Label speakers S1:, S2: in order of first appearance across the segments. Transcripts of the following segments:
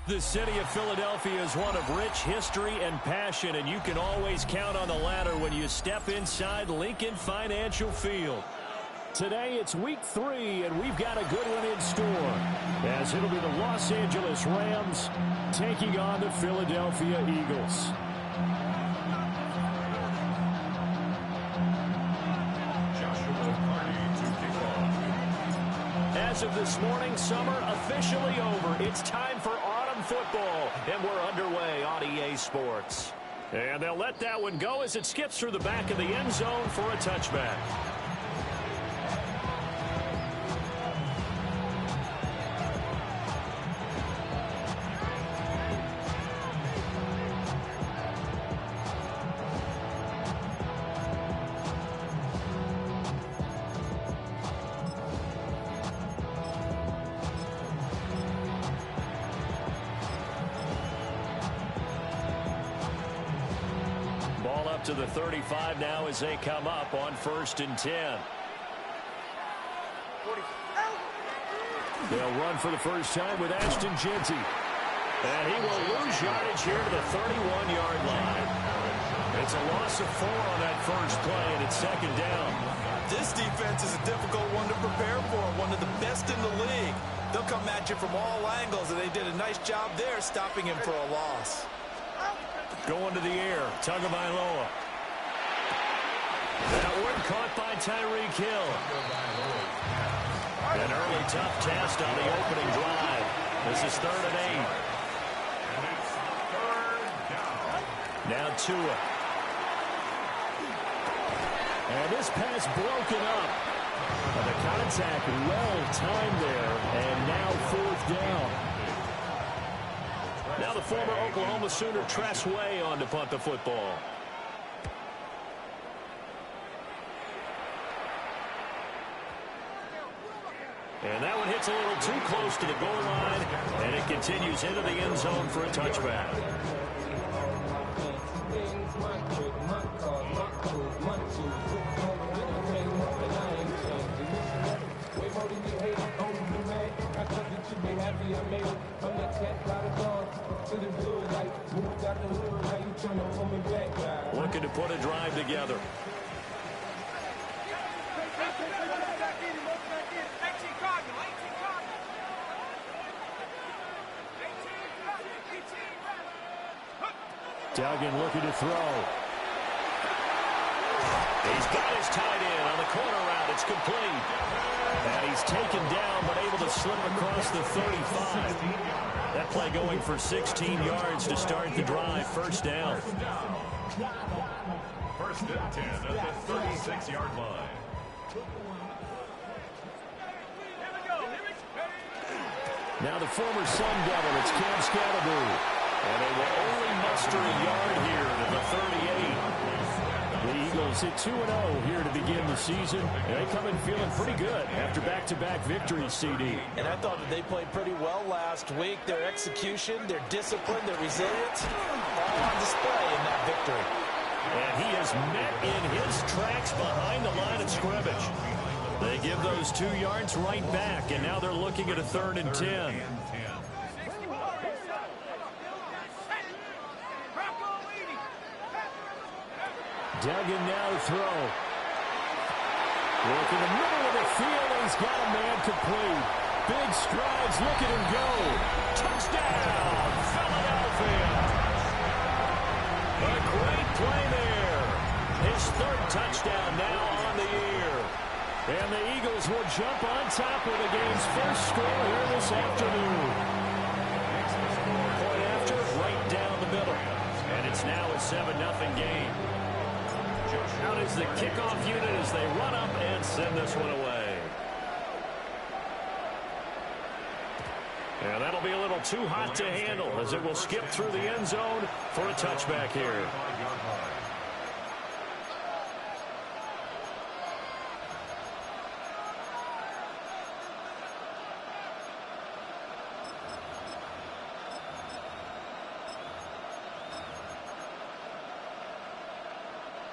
S1: The city of Philadelphia is one of rich history and passion, and you can always count on the latter when you step inside Lincoln Financial Field. Today it's week 3, and we've got a good one in store, as it'll be the Los Angeles Rams taking on the Philadelphia Eagles. As of this morning, summer officially over. It's time for autumn football, and we're underway on EA Sports. And they'll let that one go as it skips through the back of the end zone for a touchback. To the 35 now as they come up on 1st and 10. They'll run for the first time with Ashton Jeanty. And he will lose yardage here to the 31-yard line. It's a loss of 4 on that first play, and it's 2nd down.
S2: This defense is a difficult one to prepare for, one of the best in the league. They'll come at you from all angles, and they did a nice job there stopping him for a loss.
S1: Going to the air, Tagovailoa. That one caught by Tyreek Hill. An early tough test on the opening drive. This is 3rd and 8. Now Tua. And this pass broken up. And the contact well timed there, and now 4th down. Now the former Oklahoma Sooner Tress Way on to punt the football. And that one hits a little too close to the goal line, and it continues into the end zone for a touchback. Looking to put a drive together. Duggan looking to throw. He's got his tight end on the corner route. It's complete. And he's taken down but able to slip across the 35. That play going for 16 yards to start the drive. 1st down.
S3: 1st and 10 at the 36-yard line.
S1: Now the former Sun Devil, it's Cam Scalaboo. And they will only muster a yard here to the 38. The Eagles hit 2-0 here to begin the season. And they come in feeling pretty good after back-to-back victories, CD.
S2: And I thought that they played pretty well last week. Their execution, their discipline, their resilience, all on display in that victory.
S1: And he has met in his tracks behind the line of scrimmage. They give those 2 yards right back, and now they're looking at a 3rd and 10. Duggan now to throw. Work in the middle of the field, and he's got a man complete. Big strides, look at him go. Touchdown, Philadelphia. A great play there. His 3rd touchdown now on the year. And the Eagles will jump on top of the game's first score here this afternoon. Point after, right down the middle. And it's now a 7-0 game. Out is the kickoff unit as they run up and send this one away. And that'll be a little too hot to handle as it will skip through the end zone for a touchback here.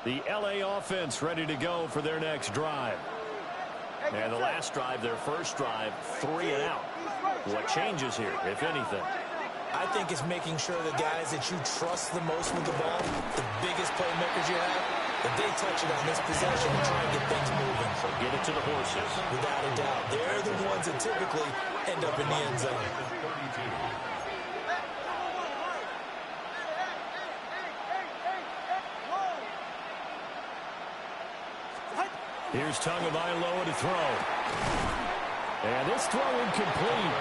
S1: The LA offense ready to go for their next drive. And the last drive, their first drive, 3 and out. What changes here, if anything?
S2: I think it's making sure the guys that you trust the most with the ball, the biggest playmakers you have, that they touch it on this possession and try and get things moving.
S1: So get it to the horses.
S2: Without a doubt. They're the ones that typically end up in the end zone.
S1: Here's Tagovailoa to throw. And this throw incomplete.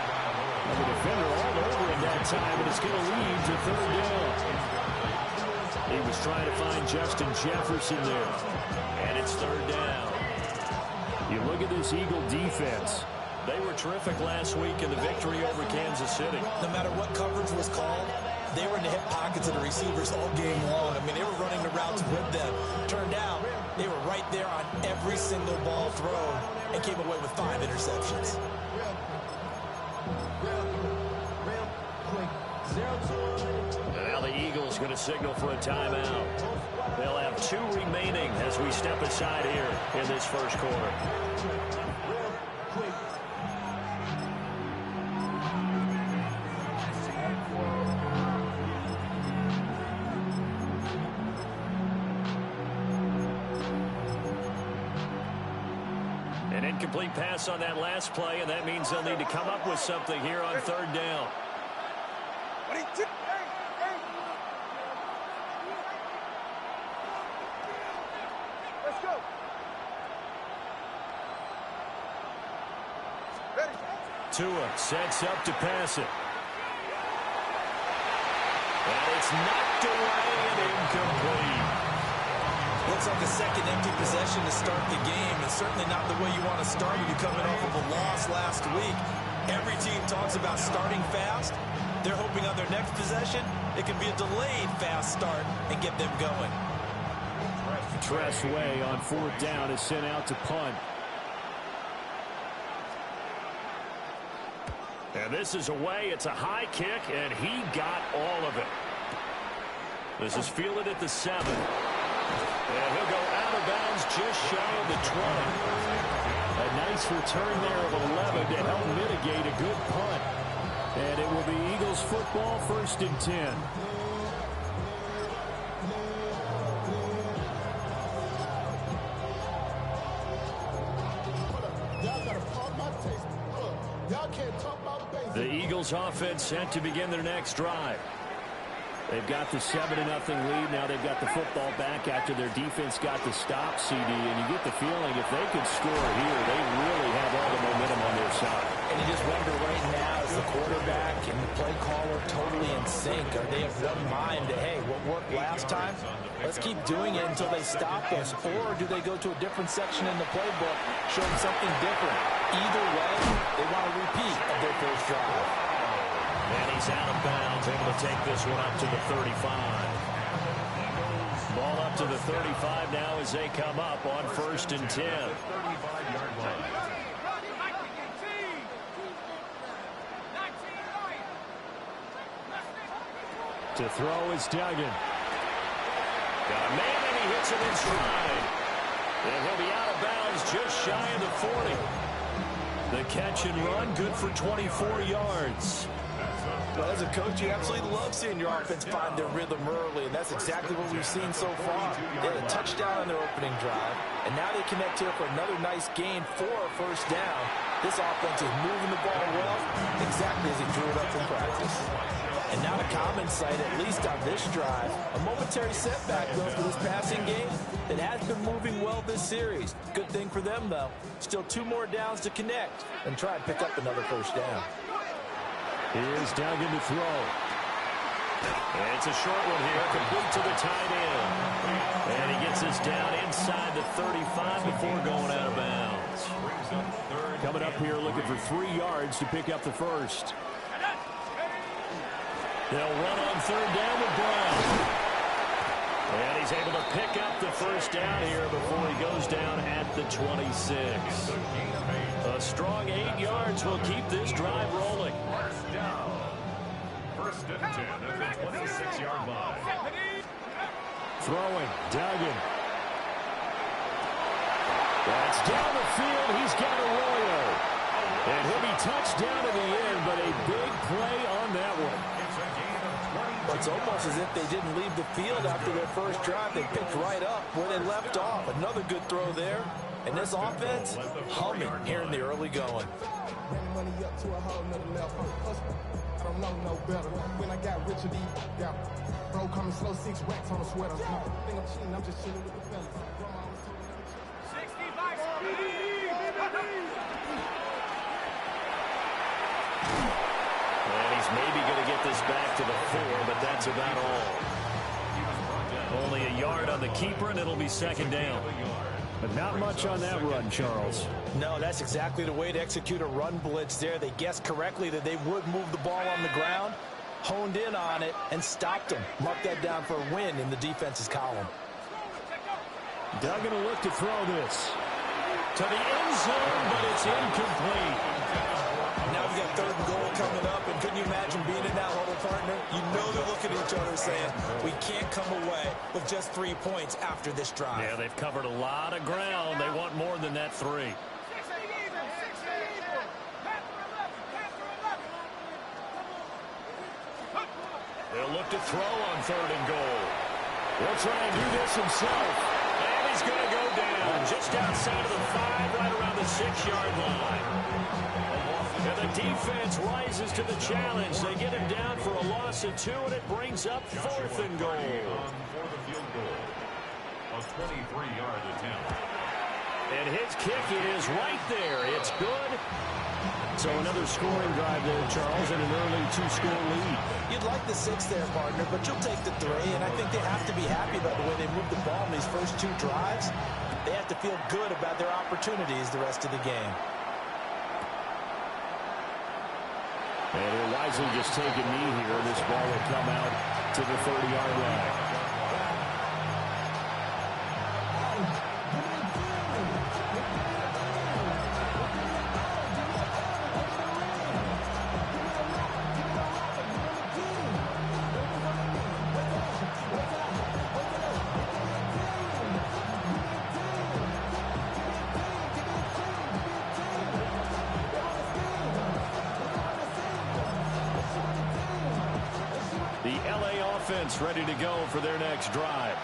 S1: And the defender all over him that time, and it's going to lead to third down. He was trying to find Justin Jefferson there. And it's third down. You look at this Eagle defense. They were terrific last week in the victory over Kansas City.
S2: No matter what coverage was called, they were in the hip pockets of the receivers all game long. I mean, they were running the routes with them. Turned out, they were right there on every single ball thrown and came away with 5 interceptions.
S1: And now the Eagles going to signal for a timeout. They'll have 2 remaining as we step aside here in this first quarter. An incomplete pass on that last play, and that means they'll need to come up with something here on third down.
S4: Let's go.
S1: Tua sets up to pass it. And it's knocked away and incomplete.
S2: Looks like a second empty possession to start the game, and certainly not the way you want to start when you're coming off of a loss last week. Every team talks about starting fast. They're hoping on their next possession, it can be a delayed fast start and get them going.
S1: Tressway on fourth down is sent out to punt. And this is away. It's a high kick, and he got all of it. This is fielded at the 7. And he'll go out of bounds just shy of the 20. A nice return there of 11 to help mitigate a good punt. And it will be Eagles football, 1st and 10. The Eagles offense set to begin their next drive. They've got the 7-0 lead. Now they've got the football back after their defense got the stop, CD. And you get the feeling if they could score here, they really have all the momentum on their side.
S2: And you just wonder right now, is the quarterback and the play caller totally in sync? Are they of one mind that, hey, what worked last time, let's keep doing it until they stop us? Or do they go to a different section in the playbook, show them something different? Either way, they want a repeat of their first drive.
S1: And he's out of bounds, able to take this one up to the 35. Ball up to the 35 now as they come up on 1st and 10.
S3: 35-yard line.
S1: To throw is Duggan. Got a man, and he hits him in stride. And he'll be out of bounds just shy of the 40. The catch and run, good for 24 yards.
S2: Well, as a coach, you absolutely love seeing your offense find their rhythm early, and that's exactly what we've seen so far. They had a touchdown on their opening drive, and now they connect here for another nice gain for a first down. This offense is moving the ball well, exactly as he drew it up in practice. And now the common sight, at least on this drive, a momentary setback, though, for this passing game that has been moving well this series. Good thing for them, though. Still 2 more downs to connect and try and pick up another first down.
S1: Here's Duggan to throw. And it's a short one here, complete to the tight end. And he gets us down inside the 35 before going out of bounds. Coming up here looking for 3 yards to pick up the first. They'll run on third down with Brown. And he's able to pick up the first down here before he goes down at the 26. A strong 8 yards will keep this drive rolling.
S3: First down. 1st and 10 at the 26-yard line.
S1: Throwing, Duggan. That's down the field. He's got Arroyo. And he'll be touched down to the end, but a big play on that one.
S2: Well, it's almost as if they didn't leave the field after their first drive. They picked right up where they left off. Another good throw there. And this offense, humming here in the early going.
S5: I don't know no better. When I got rich of these, yeah. Bro, coming slow, 6 racks on a sweater. Think I'm cheating, I'm just chilling with the fellas.
S4: 65
S1: And he's maybe going to get this back to the 4, but that's about all. Only a yard on the keeper, and it'll be second down.
S6: But not much on that run, Charles.
S2: No, that's exactly the way to execute a run blitz there. They guessed correctly that they would move the ball on the ground, honed in on it, and stopped them. Mark that down for a win in the defense's column.
S6: Doug going to look to throw this.
S1: To the end zone, but it's incomplete.
S2: Now we've got 3rd and goal coming up, and can you imagine being in that huddle, partner? You know they're looking at each other saying, we can't come away with just 3 points after this drive.
S1: Yeah, they've covered a lot of ground. They want more than that 3. They'll look to throw on 3rd and goal.
S6: He'll try and do this himself.
S1: And he's going to go down just outside of the 5, right around the 6-yard line. And the defense rises to the challenge. They get him down for a loss of 2, and it brings up 4th and goal.
S3: For the field goal. A 23-yard attempt.
S1: And his kick is right there. It's good.
S6: So another scoring drive there, Charles, and an early 2-score lead.
S2: You'd like the 6 there, partner, but you'll take the 3, and I think they have to be happy about the way they moved the ball in these first 2 drives. They have to feel good about their opportunities the rest of the game.
S6: And he'll wisely just take a knee here. This ball will come out to the 30-yard line.
S1: Ready to go for their next drive.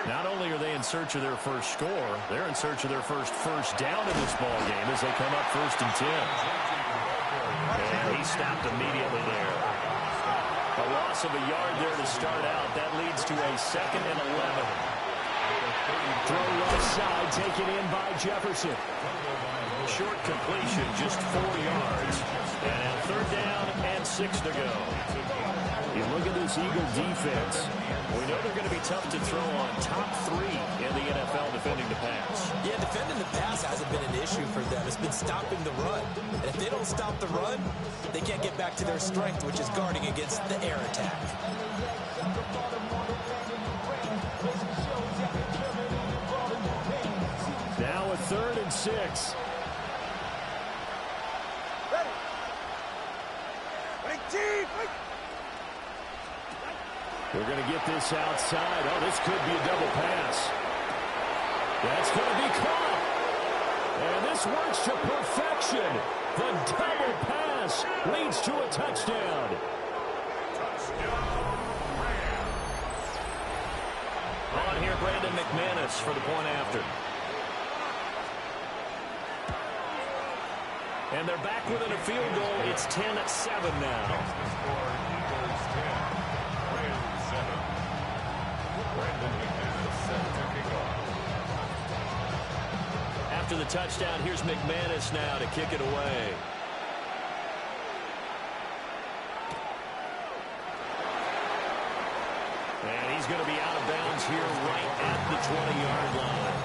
S1: Not only are they in search of their first score, they're in search of their first down in this ball game as they come up 1st and 10. And he stopped immediately there. A loss of a yard there to start out. That leads to a 2nd and 11.
S6: Throw left side, taken in by Jefferson.
S1: Short completion, just 4 yards. And now 3rd down and 6 to go.
S6: You look at this Eagle defense.
S1: We know they're going to be tough to throw on. Top 3 in the NFL defending the pass.
S2: Yeah, defending the pass hasn't been an issue for them. It's been stopping the run. And if they don't stop the run, they can't get back to their strength, which is guarding against the air attack.
S6: Now a 3rd and 6. They're going to get this outside. Oh, this could be a double pass. That's going to be caught. And this works to perfection. The double pass leads to a touchdown.
S1: On here, Brandon McManus for the point after. And they're back within a field goal. It's 10-7 now. After the touchdown, here's McManus now to kick it away. And he's going to be out of bounds here right at the 20-yard line.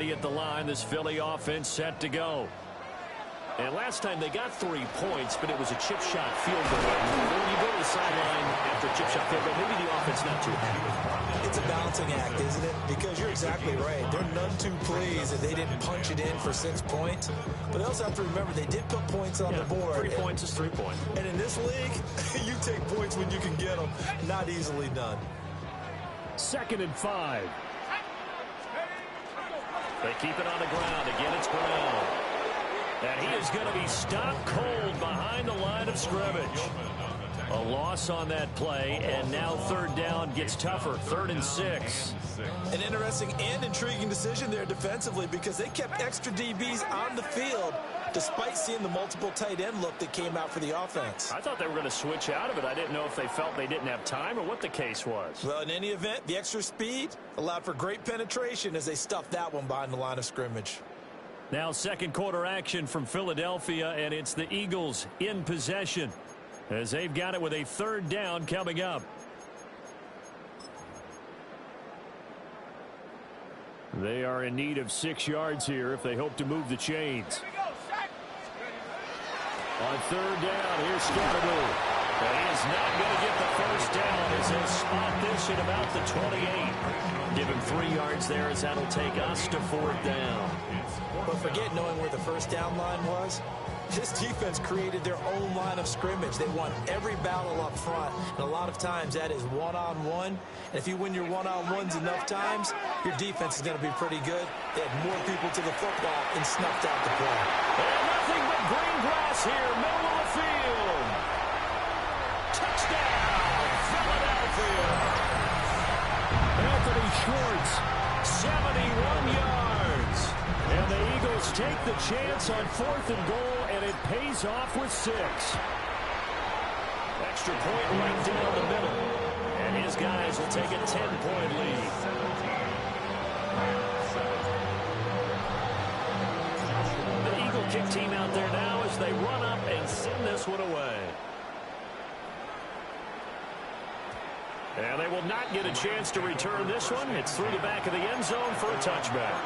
S1: At the line, this Philly offense set to go. And last time they got 3 points, but it was a chip shot field goal. When you go to the sideline after a chip shot field goal, maybe the offense not too happy.
S2: It's a balancing act, isn't it? Because you're exactly right. They're none too pleased that they didn't punch it in for 6 points. But they also have to remember they did put points on the board.
S6: 3 points is 3 points.
S2: And in this league, you take points when you can get them. Not easily done.
S1: 2nd and 5.
S6: They keep it on the ground. Again, it's Brown.
S1: And he is going to be stopped cold behind the line of scrimmage. A loss on that play, and now 3rd down gets tougher. 3rd and 6.
S2: An interesting and intriguing decision there defensively because they kept extra DBs on the field despite seeing the multiple tight end look that came out for the offense.
S1: I thought they were going to switch out of it. I didn't know if they felt they didn't have time or what the case was.
S2: Well, in any event, the extra speed allowed for great penetration as they stuffed that one behind the line of scrimmage.
S1: Now 2nd quarter action from Philadelphia, and it's the Eagles in possession as they've got it with a 3rd down coming up. They are in need of 6 yards here if they hope to move the chains. On 3rd down, here's Scatteroo. And he is not going to get the 1st down as they spot this at about the 28. Give him 3 yards there as that'll take us to 4th down.
S2: But forget knowing where the 1st down line was. This defense created their own line of scrimmage. They won every battle up front, and a lot of times that is one-on-one. And if you win your one-on-ones enough times, your defense is going to be pretty good. They had more people to the football and snuffed out the play.
S1: And nothing but green grass here, middle of the field. Touchdown, Philadelphia. Anthony Schwartz, 71 yards. And the Eagles take the chance on 4th and goal, and it pays off with 6. Extra point right down the middle. And his guys will take a 10-point lead. The Eagle kick team out there now as they run up and send this one away. And they will not get a chance to return this one. It's through the back of the end zone for a touchback.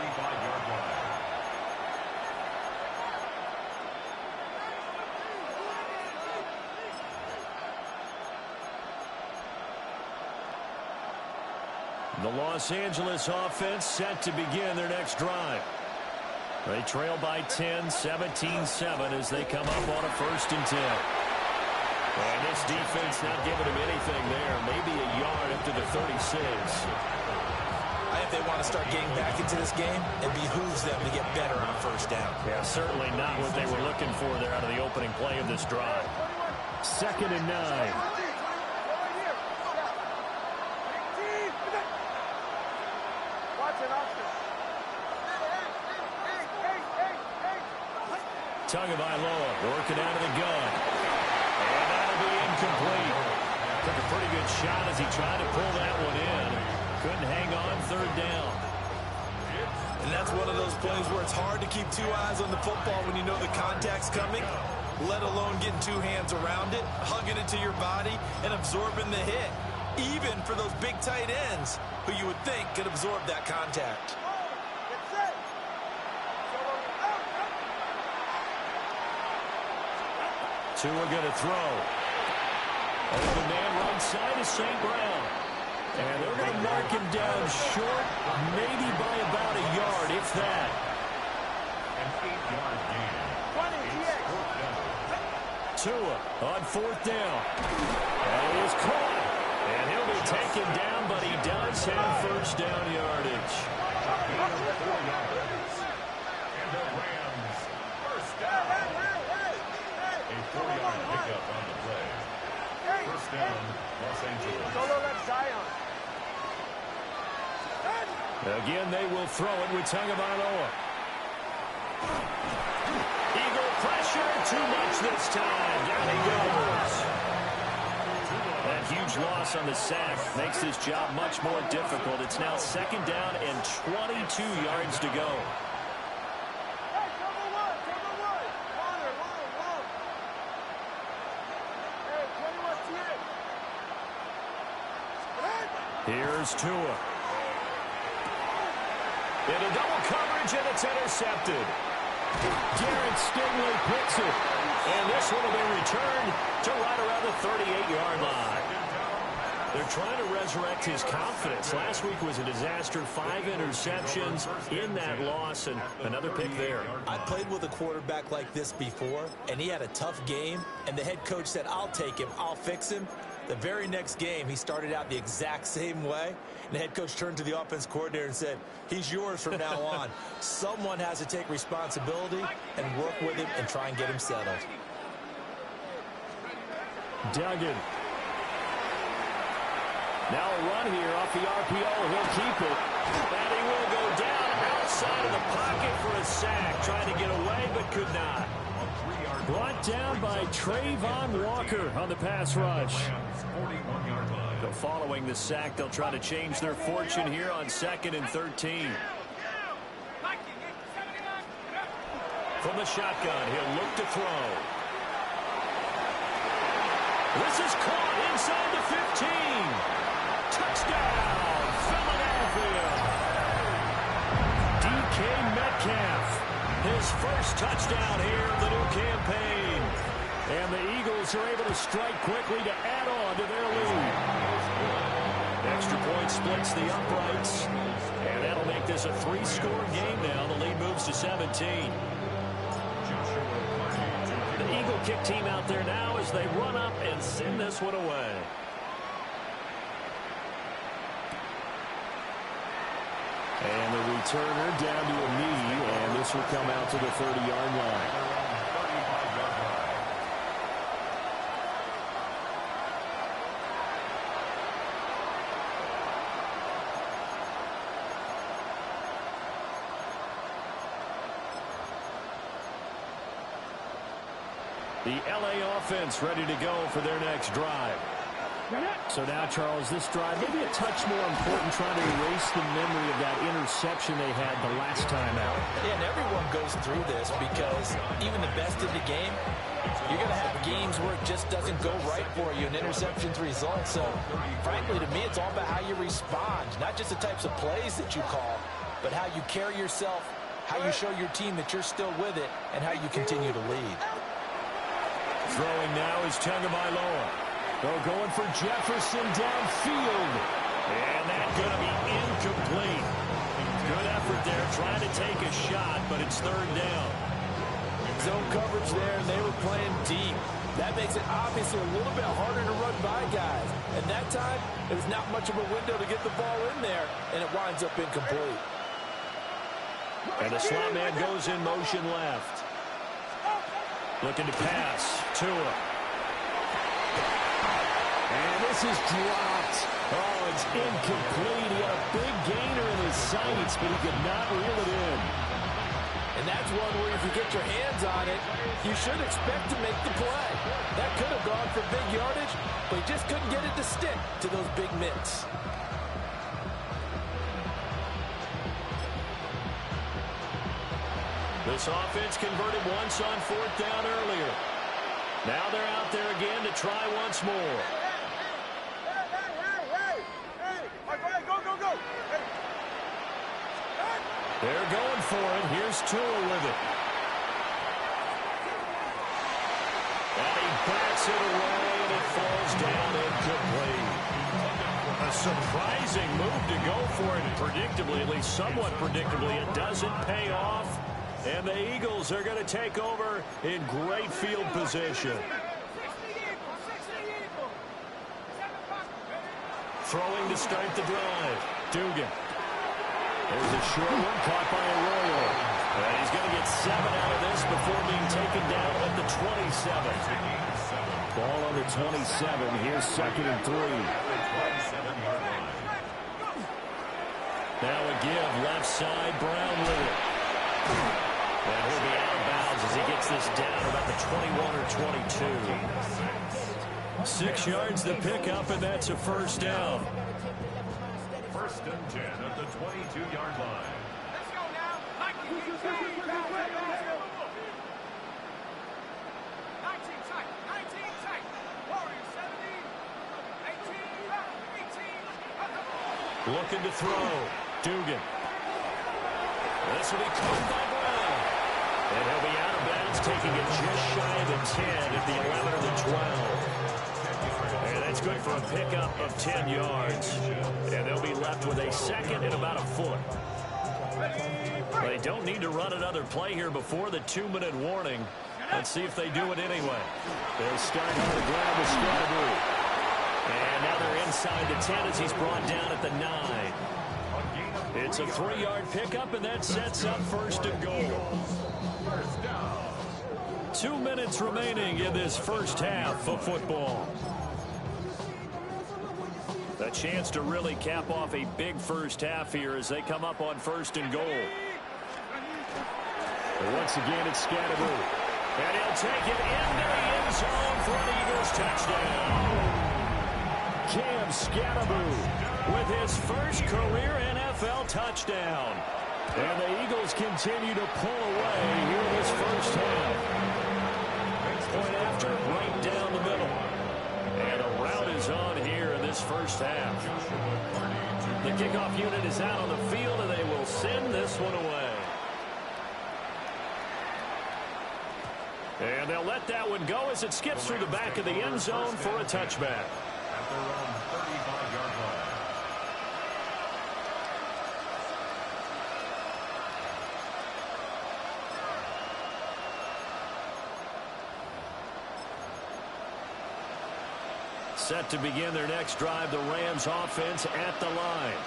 S1: The Los Angeles offense set to begin their next drive. They trail by 10, 17-7 as they come up on a 1st and 10. And this defense not giving them anything there. Maybe a yard up to the 36.
S2: I think they want to start getting back into this game. It behooves them to get better on 1st down.
S1: Yeah, certainly not what they were looking for there out of the opening play of this drive. 2nd and 9. Tagovailoa working out of the gun. And that'll be incomplete. Took a pretty good shot as he tried to pull that one in. Couldn't hang on 3rd down.
S2: And that's one of those plays where it's hard to keep 2 eyes on the football when you know the contact's coming, let alone getting 2 hands around it, hugging it to your body, and absorbing the hit. Even for those big tight ends who you would think could absorb that contact.
S1: Tua going to throw. Open man right side is St. Brown. And they're going to mark him down short, maybe by about a yard, if that.
S3: An 8-yard gain.
S1: Tua on 4th down. And he is caught. And he'll be taken down, but he does have 1st down yardage.
S3: And the Rams, 1st down. A 4-yard pickup on the play. 1st down, Los Angeles.
S1: Again, they will throw it with Tagovailoa. Eagle pressure, too much this time. Down he goes. That huge loss on the sack makes this job much more difficult. It's now 2nd down and 22 yards to go. Here's Tua. Into double coverage, and it's intercepted. Garrett Stingley picks it. And this one will be returned to right around the 38-yard line. They're trying to resurrect his confidence. Last week was a disaster. 5 interceptions in that loss, and another pick there.
S2: I played with a quarterback like this before, and he had a tough game, and the head coach said, I'll take him, I'll fix him. The very next game, he started out the exact same way, and the head coach turned to the offense coordinator and said, he's yours from now on. Someone has to take responsibility and work with him and try and get him settled.
S1: Duggan. Now a run here off the RPO. He'll keep it. And he will go down outside of the pocket for a sack. Trying to get away, but could not. Brought down by Trayvon Walker on the pass rush. So following the sack, they'll try to change their fortune here on 2nd and 13. From the shotgun, he'll look to throw. This is caught inside the 15. Touchdown, Philadelphia. DK Metcalf, his first touchdown here of the new campaign. And the Eagles are able to strike quickly to add on to their lead. Extra point splits the uprights. And that'll make this a 3-score game now. The lead moves to 17. The Eagle kick team out there now as they run up and send this one away. And the returner down to a knee, and this will come out to the 30-yard line. The LA offense ready to go for their next drive. So now, Charles, this drive maybe a touch more important, trying to erase the memory of that interception they had the last time out.
S2: Yeah, and everyone goes through this because even the best in the game, you're going to have games where it just doesn't go right for you, and interceptions result. So, frankly, to me, it's all about how you respond, not just the types of plays that you call, but how you carry yourself, how you show your team that you're still with it, and how you continue to lead.
S1: Throwing now is Tagovailoa. They're going for Jefferson downfield. And that's going to be incomplete. Good effort there, trying to take a shot, but it's 3rd down.
S2: Zone coverage there, and they were playing deep. That makes it obviously a little bit harder to run by guys. And that time, it was not much of a window to get the ball in there, and it winds up incomplete.
S1: And the slot man goes in motion left. Looking to pass. Tua. And this is dropped. Oh, it's incomplete. He had a big gainer in his sights, but he could not reel it in.
S2: And that's one where if you get your hands on it, you should expect to make the play. That could have gone for big yardage, but he just couldn't get it to stick to those big mitts.
S1: This offense converted once on 4th down earlier. Now they're out there again to try once more. They're going for it. Here's Tua with it. And he bats it away, and it falls down incomplete. A surprising move to go for it, and predictably, at least somewhat predictably, it doesn't pay off. And the Eagles are going to take over in great field position. Throwing to start the drive. Dugan. There's a short one caught by Arroyo. And he's going to get 7 out of this before being taken down at the 27. Ball on the 27. Here's 2nd and 3. Now a give left side. Brown with it. And he'll be out of bounds as he gets this down about the 21 or 22. 6 yards to pick up, and that's a 1st down.
S3: 1st and 10 at the 22-yard line.
S4: Let's go now. 19 tight. 19 tight. Warriors 17. 18.
S1: Looking to throw. Dugan. This will be caught by Brown. And he'll be out of bounds, taking it just shy of the 10 at the 11 or the 12. And that's good for a pickup of 10 yards. And they'll be left with a second and about a foot. They don't need to run another play here before the 2-minute warning. Let's see if they do it anyway. They'll start on the ground with Scatterbury. And now they're inside the 10 as he's brought down at the 9. It's a 3-yard pickup, and that sets up first and goal. 2 minutes remaining in this first half of football. A chance to really cap off a big first half here as they come up on first and goal. But once again, it's Scatterbury. And he'll take it into the end zone for an Eagles touchdown. Cam Scatterbury with his first career NFL touchdown. And the Eagles continue to pull away here in this first half. Point after, right down the middle. And a rout is on here in this first half. The kickoff unit is out on the field, and they will send this one away. And they'll let that one go as it skips through the back of the end zone for a touchback.
S3: At their own 35-yard line.
S1: Set to begin their next drive, the Rams offense at the line.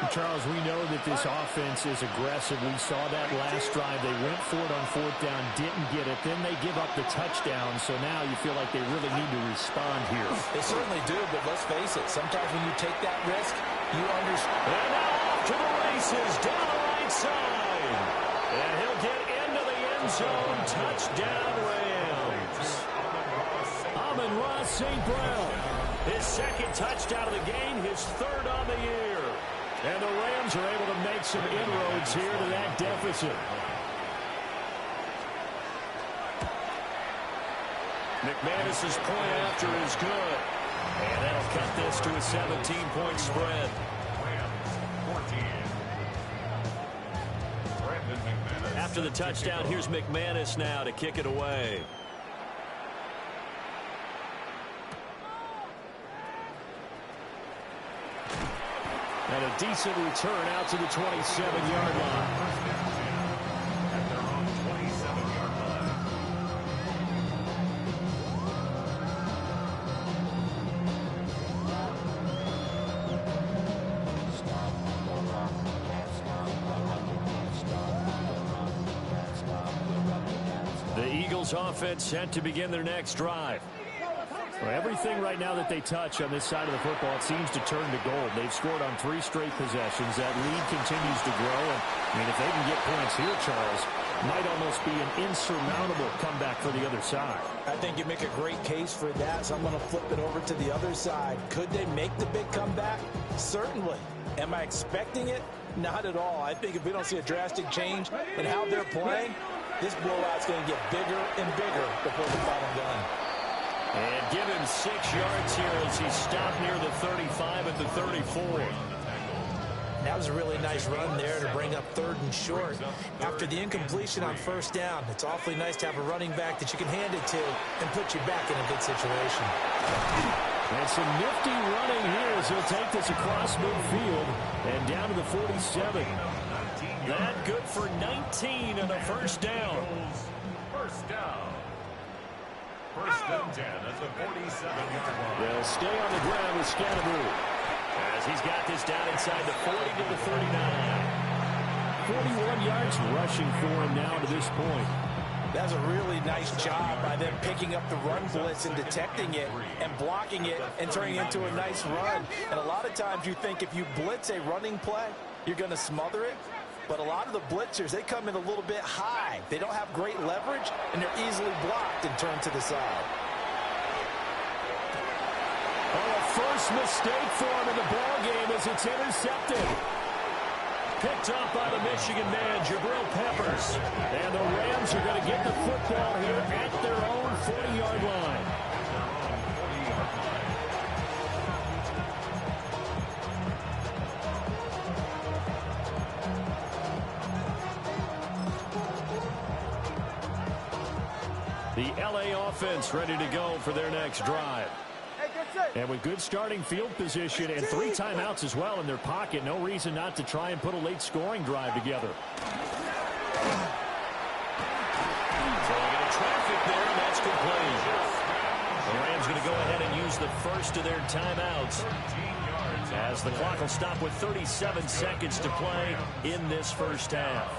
S6: Charles, we know that this offense is aggressive. We saw that last drive. They went for it on fourth down, didn't get it. Then they give up the touchdown, so now you feel like they really need to respond here.
S2: They certainly do, but let's face it. Sometimes when you take that risk, you understand.
S1: And now off to the races down the right side. And he'll get into the end zone. Touchdown, Rams. Amon-Ra St. Brown. His second touchdown of the game, his third on the year. And the Rams are able to make some inroads here to that deficit. McManus's point after is good. And that'll cut this to a 17-point spread. After the touchdown, here's McManus now to kick it away. And a decent return out to the 27-yard line.
S3: At their own 27-yard line.
S1: The Eagles offense set to begin their next drive. Well, everything right now that they touch on this side of the football, it seems to turn to gold. They've scored on 3 straight possessions. That lead continues to grow. And, I mean, if they can get points here, Charles, might almost be an insurmountable comeback for the other side.
S2: I think you make a great case for that, so I'm going to flip it over to the other side. Could they make the big comeback? Certainly. Am I expecting it? Not at all. I think if we don't see a drastic change in how they're playing, this blowout's going to get bigger and bigger before the final gun.
S1: And give him 6 yards here as he stopped near the 35 at the 34.
S2: That was a really nice run there to bring up 3rd and short. After the incompletion on first down, it's awfully nice to have a running back that you can hand it to and put you back in a good situation.
S1: And some nifty running here as he'll take this across midfield and down to the 47. That good for 19 and a first down.
S3: First down. First and 10 at the 47-yard line.
S1: They'll stay on the ground with Scatterbury as he's got this down inside the 40 to the 39. 41 yards rushing for him now to this point.
S2: That's a really nice job by them picking up the run blitz and detecting it and blocking it and turning it into a nice run. And a lot of times you think if you blitz a running play, you're going to smother it. But a lot of the blitzers, they come in a little bit high. They don't have great leverage, and they're easily blocked and turned to the side.
S1: Oh, a first mistake for him in the ball game as it's intercepted. Picked up by the Michigan man, Jabril Peppers. And the Rams are going to get the football here at their own 40-yard line. The LA offense ready to go for their next drive.
S4: Hey, get set.
S1: And with good starting field position and 3 timeouts as well in their pocket, no reason not to try and put a late scoring drive together.
S6: Throwing into traffic there, and that's complete. The Rams going to go ahead and use the first of their timeouts, as the clock will stop with 37 seconds to play in this first half.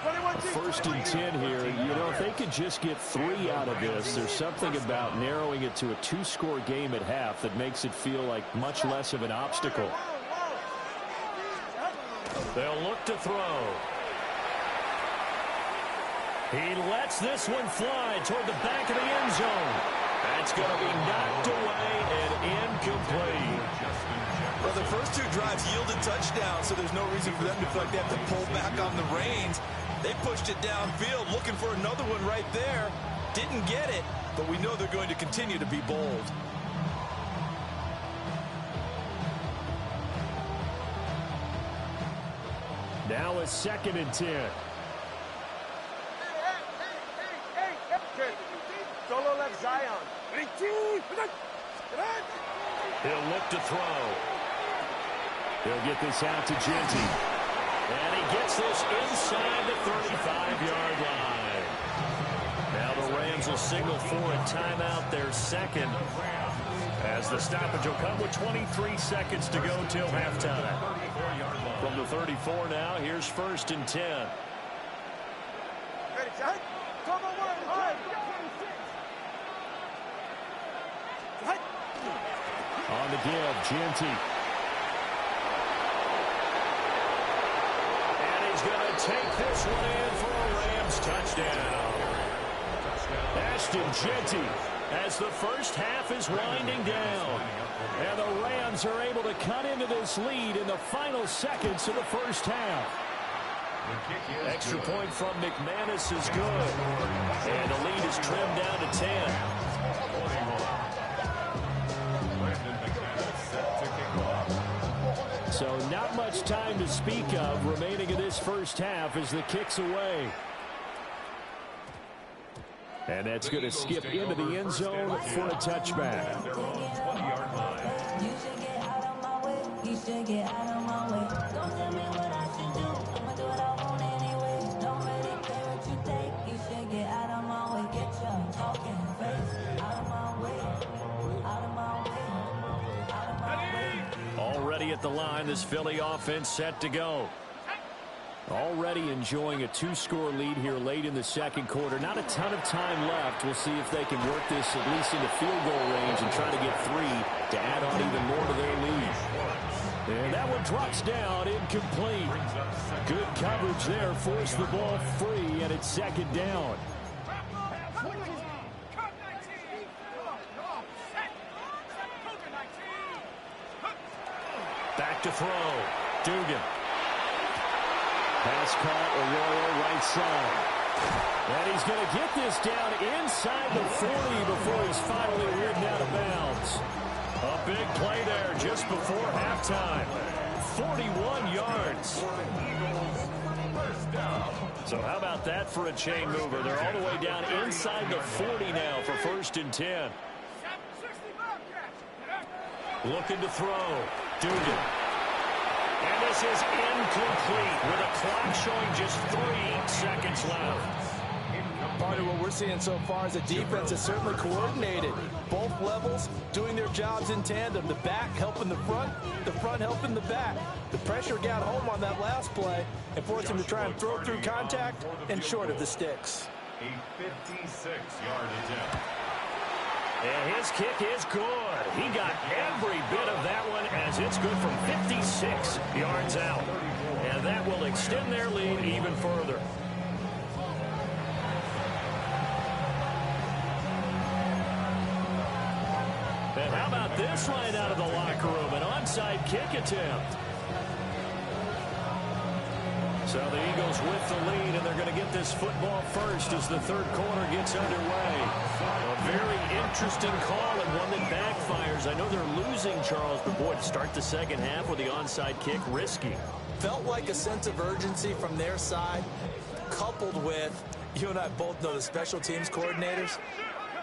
S1: A 1st and 10 here. You know, if they could just get 3 out of this, there's something about narrowing it to a 2-score game at half that makes it feel like much less of an obstacle.
S6: They'll look to throw. He lets this one fly toward the back of the end zone. That's going to be knocked away and incomplete.
S2: Well, the first 2 drives yielded touchdowns, so there's no reason for them to feel like they have to pull back on the reins. They pushed it downfield, looking for another one right there. Didn't get it, but we know they're going to continue to be bold.
S1: Now a 2nd and 10.
S4: Solo left Zion.
S6: He'll look to throw.
S1: He'll get this out to Genty.
S6: And he gets this inside the 35-yard line. Now the Rams will signal for a timeout, their 2nd. As the stoppage will come with 23 seconds to go till halftime. From the 34 now, here's 1st and 10.
S1: On the give, Genty.
S6: Going to take this one in for a Rams touchdown.
S1: Ashton Genty,
S6: as the first half is winding down.
S1: And the Rams are able to cut into this lead in the final seconds of the first half.
S6: Extra point from McManus is good. And the lead is trimmed down to 10.
S1: So not much time to speak of remaining in this first half as the kick's away. And that's going to skip into the end zone for a touchback.
S7: You should get out of my way. You should get out of my way. Don't tell me what I should do. I'ma do what I want anyway. Don't really care what you think. You should get out of my way. Get your talking face out of my way. Out of my way. Out of my way.
S6: Already at the line, this Philly offense set to go.
S1: Already enjoying a 2-score lead here late in the 2nd quarter. Not a ton of time left. We'll see if they can work this at least into field goal range and try to get 3 to add on even more to their lead. And that one drops down, incomplete. Good coverage there, forced the ball free, and it's 2nd down.
S6: Back to throw. Dugan.
S1: Pass caught, Arroyo right side. And he's going to get this down inside the 40 before he's finally ridden out of bounds.
S6: A big play there just before halftime. 41 yards. So how about that for a chain mover? They're all the way down inside the 40 now for 1st and 10. Looking to throw. Dugan. And this is incomplete with a clock showing just 3 seconds left.
S2: Part of what we're seeing so far is the defense is certainly coordinated. Both levels doing their jobs in tandem. The back helping the front helping the back. The pressure got home on that last play and forced him to try and throw through contact and short of the sticks.
S3: A 56-yard attempt.
S6: And his kick is good. He got every bit of that one as it's good from 56 yards out. And that will extend their lead even further. And how about this line out of the locker room? An onside kick attempt. So the Eagles with the lead, and they're going to get this football first as the 3rd quarter gets underway. A very interesting call and one that backfires. I know they're losing, Charles, but boy, to start the 2nd half with the onside kick, risky.
S2: Felt like a sense of urgency from their side, coupled with, you and I both know the special teams coordinators,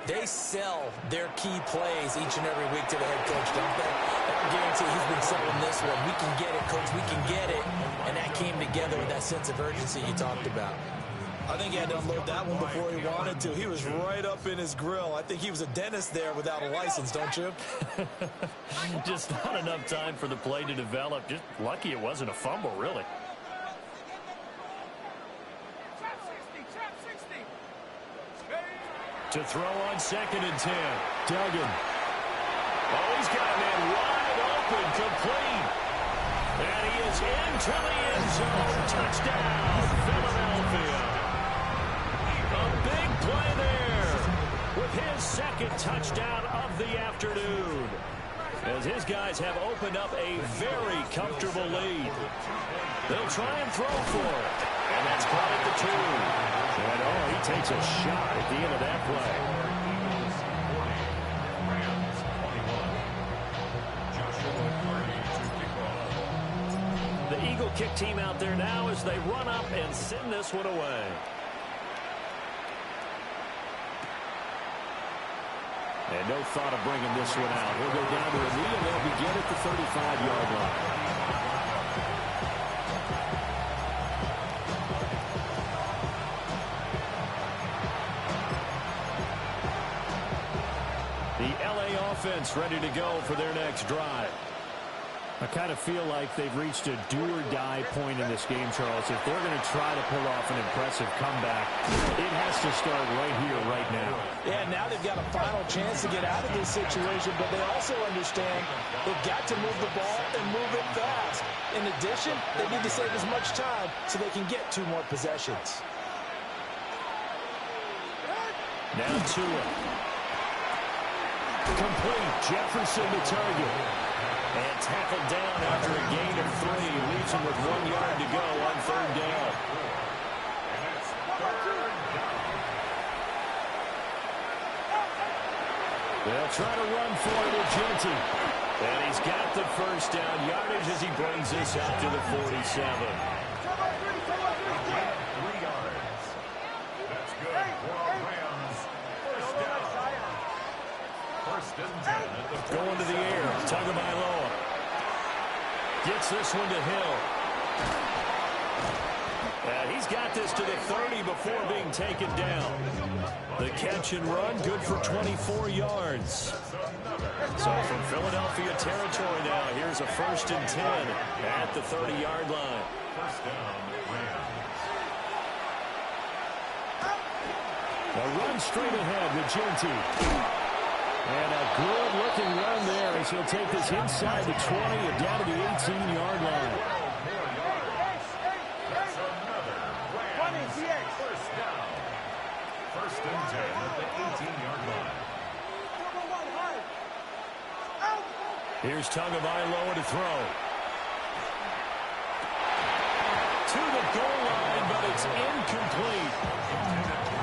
S2: They sell their key plays each and every week to the head coach, don't they? I guarantee he's been selling this one. We can get it, coach. We can get it. And that came together with that sense of urgency you talked about. I think he had to unload that one before he wanted to. He was right up in his grill. I think he was a dentist there without a license, don't you?
S1: Just not enough time for the play to develop. Just lucky it wasn't a fumble, really. To throw on 2nd and 10. Duggan. Oh, he's got a man wide open, complete. And he is into the end zone. Touchdown, Philadelphia. A big play there with his 2nd touchdown of the afternoon, as his guys have opened up a very comfortable lead. They'll try and throw for it, and that's caught at the 2. And, oh, he takes a shot at the end of that play. The Eagle kick team out there now as they run up and send this one away. And no thought of bringing this one out. He'll go down to a knee, and they'll begin at the 35-yard line. Offense ready to go for their next drive. I kind of feel like they've reached a do-or-die point in this game, Charles. If they're going to try to pull off an impressive comeback, it has to start right here, right now.
S2: Yeah, now they've got a final chance to get out of this situation, but they also understand they've got to move the ball and move it fast. In addition, they need to save as much time so they can get 2 more possessions.
S1: Now Tua. Complete. Jefferson to target. And tackled down after a gain of 3. Leaves him with 1 yard to go on 3rd down. They'll try to run for it with Genty. And he's got the 1st down yardage as he brings this out to the 47.
S3: 3 yards. That's good for our Rams. 1st down. 1st and 10 at the 47.
S1: Going to the air. Tagovailoa gets this one to Hill. And he's got this to the 30 before being taken down. The catch and run, good for 24 yards. So from Philadelphia territory now, here's a 1st and 10 at the 30-yard line.
S3: 1st down, Rams.
S1: A run straight ahead with Genty. And a good-looking run there as he'll take this inside the 20 and down to the 18-yard line.
S3: That's another Rams 1st down. 1st and 10 at the 18-yard line.
S1: Here's Tagovailoa to throw. To the goal line, but it's incomplete.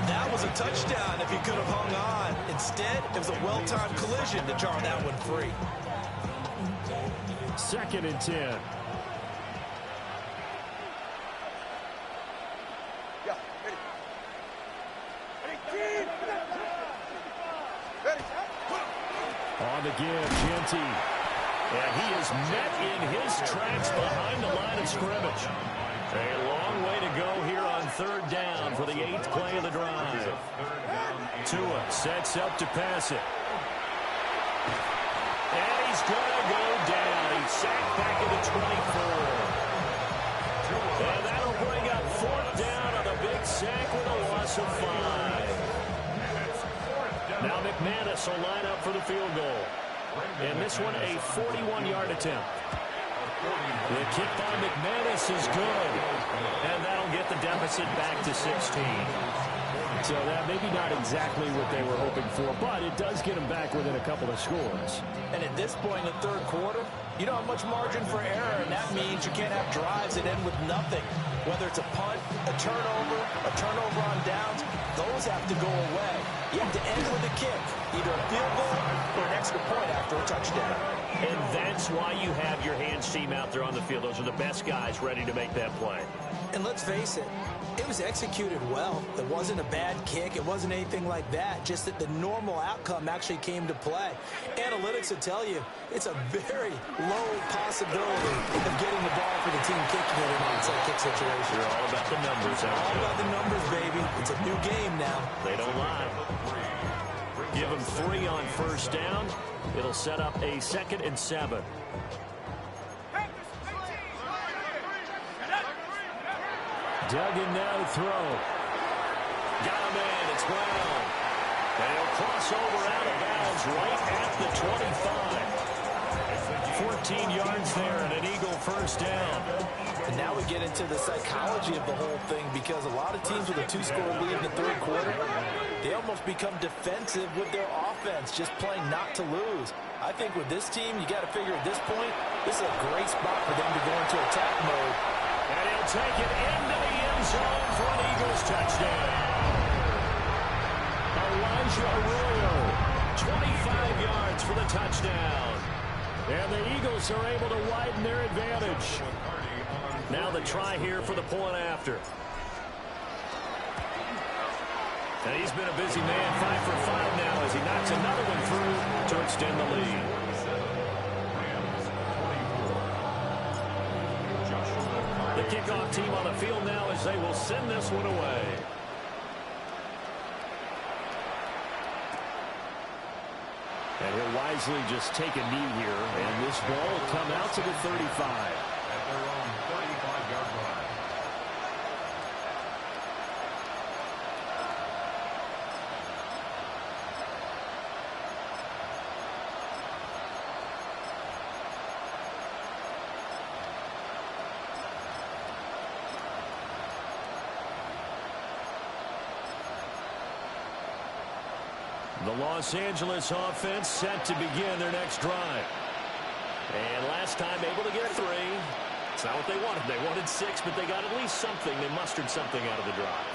S2: That was a touchdown if he could have hung on. Instead, it was a well-timed collision to jar that one free.
S1: 2nd and 10. On the give, Genty. And he is met in his tracks behind the line of scrimmage. A long way to go here on 3rd down for the 8th play of the drive. Tua sets up to pass it. And he's going to go down. He's sacked back at the 24. And that'll bring up 4th down on a big sack with a loss of 5. Now McManus will line up for the field goal. And this one a 41-yard attempt. The kick by McManus is good. And that'll get the deficit back to 16. So that maybe not exactly what they were hoping for, but it does get them back within a couple of scores.
S2: And at this point in the 3rd quarter, you don't have much margin for error, and that means you can't have drives that end with nothing. Whether it's a punt, a turnover on downs, those have to go away. You have to end with a kick, either a field goal or an extra point after a touchdown.
S1: And that's why you have your hands team out there on the field. Those are the best guys ready to make that play.
S2: And let's face it, it was executed well. It wasn't a bad kick. It wasn't anything like that. Just that the normal outcome actually came to play. Analytics will tell you it's a very low possibility of getting the ball for the team kicking it in an onside kick situation.
S1: They're all about the numbers.
S2: All about the numbers, baby. It's a new game now.
S1: They don't lie. Give them 3 on first down. It'll set up a 2nd and 7. Duggan now to throw. Got a man. It's Brown. And he'll cross over out of bounds right at the 25. 14 yards there and an Eagle first down.
S2: And now we get into the psychology of the whole thing, because a lot of teams with a 2-score lead in the third quarter, they almost become defensive with their offense, just playing not to lose. I think with this team, you got to figure at this point, this is a great spot for them to go into attack mode.
S1: And he'll take it into the end zone for an Eagles touchdown. Elijah Arroyo, 25 yards for the touchdown. And the Eagles are able to widen their advantage. Now the try here for the point after. And he's been a busy man, 5 for 5 now as he knocks another one through to extend the lead. The kickoff team on the field now as they will send this one away. And he'll wisely just take a knee here, and this ball will come out to the 35.
S3: At their own 35-yard line.
S1: The Los Angeles offense set to begin their next drive. And last time able to get 3. It's not what they wanted. They wanted 6, but they got at least something. They mustered something out of the drive.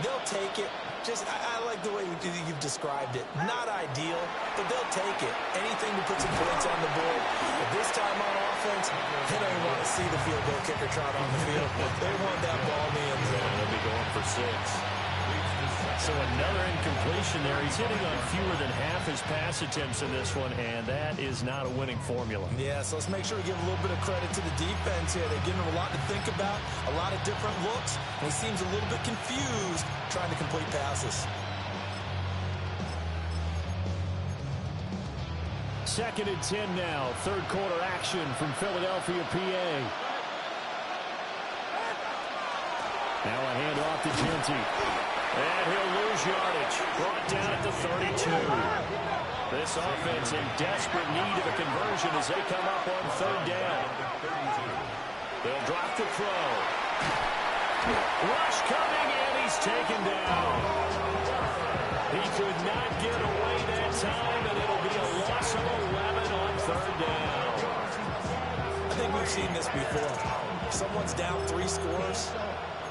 S2: They'll take it. I like the way you've described it. Not ideal, but they'll take it. Anything to put some points on the board. But this time on offense, they don't even want to see the field goal kicker trot on the field. They want that ball in the end zone.
S1: They'll be going for 6. So another incompletion there. He's hitting on fewer than half his pass attempts in this one, and that is not a winning formula.
S2: Yeah, so let's make sure we give a little bit of credit to the defense here. They're giving him a lot to think about, a lot of different looks, and he seems a little bit confused trying to complete passes.
S1: 2nd and 10 now. Third quarter action from Philadelphia, PA. Now a handoff to Genty. And he'll lose yardage. Brought down at the 32. This offense in desperate need of a conversion as they come up on 3rd down. They'll drop the throw. Rush coming in. He's taken down. He could not get away that time, and it'll be a loss of 11 on 3rd down.
S2: I think we've seen this before. Someone's down 3 scores.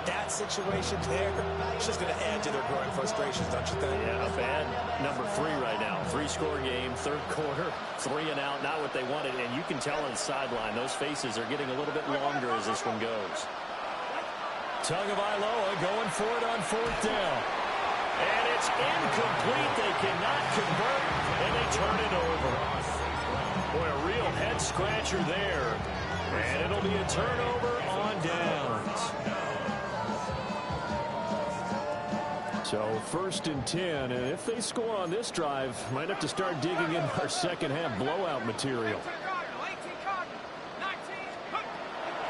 S2: That situation there, it's just going to add to their growing frustrations, don't you think?
S1: Yeah, a bad number 3 right now. 3-score game, 3rd quarter, 3 and out, not what they wanted. And you can tell on the sideline, those faces are getting a little bit longer as this one goes. Tagovailoa going for it on 4th down. And it's incomplete. They cannot convert, and they turn it over. Boy, a real head-scratcher there. And it'll be a turnover on downs. So 1st and 10, and if they score on this drive, might have to start digging in our second half blowout material.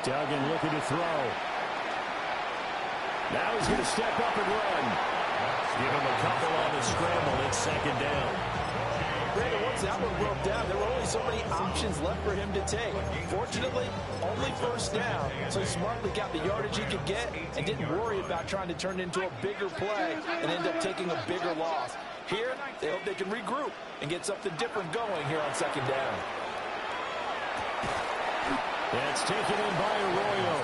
S1: Duggan looking to throw. Now he's going to step up and run. Give him a couple on the scramble. It's 2nd down.
S2: Brandon, once that one broke down, there were only so many options left for him to take. Fortunately, only 1st down, so he smartly got the yardage he could get and didn't worry about trying to turn it into a bigger play and end up taking a bigger loss. Here, they hope they can regroup and get something different going here on 2nd down.
S1: That's taken in by Arroyo.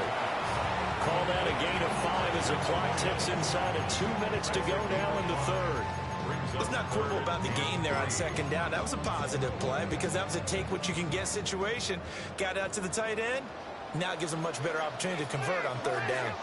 S1: Call that a gain of 5 as the clock ticks inside of 2 minutes to go now in the 3rd.
S2: Let's not quibble about the gain there on second down. That was a positive play because that was a take-what-you-can-get situation. Got out to the tight end. Now it gives them a much better opportunity to convert on third down.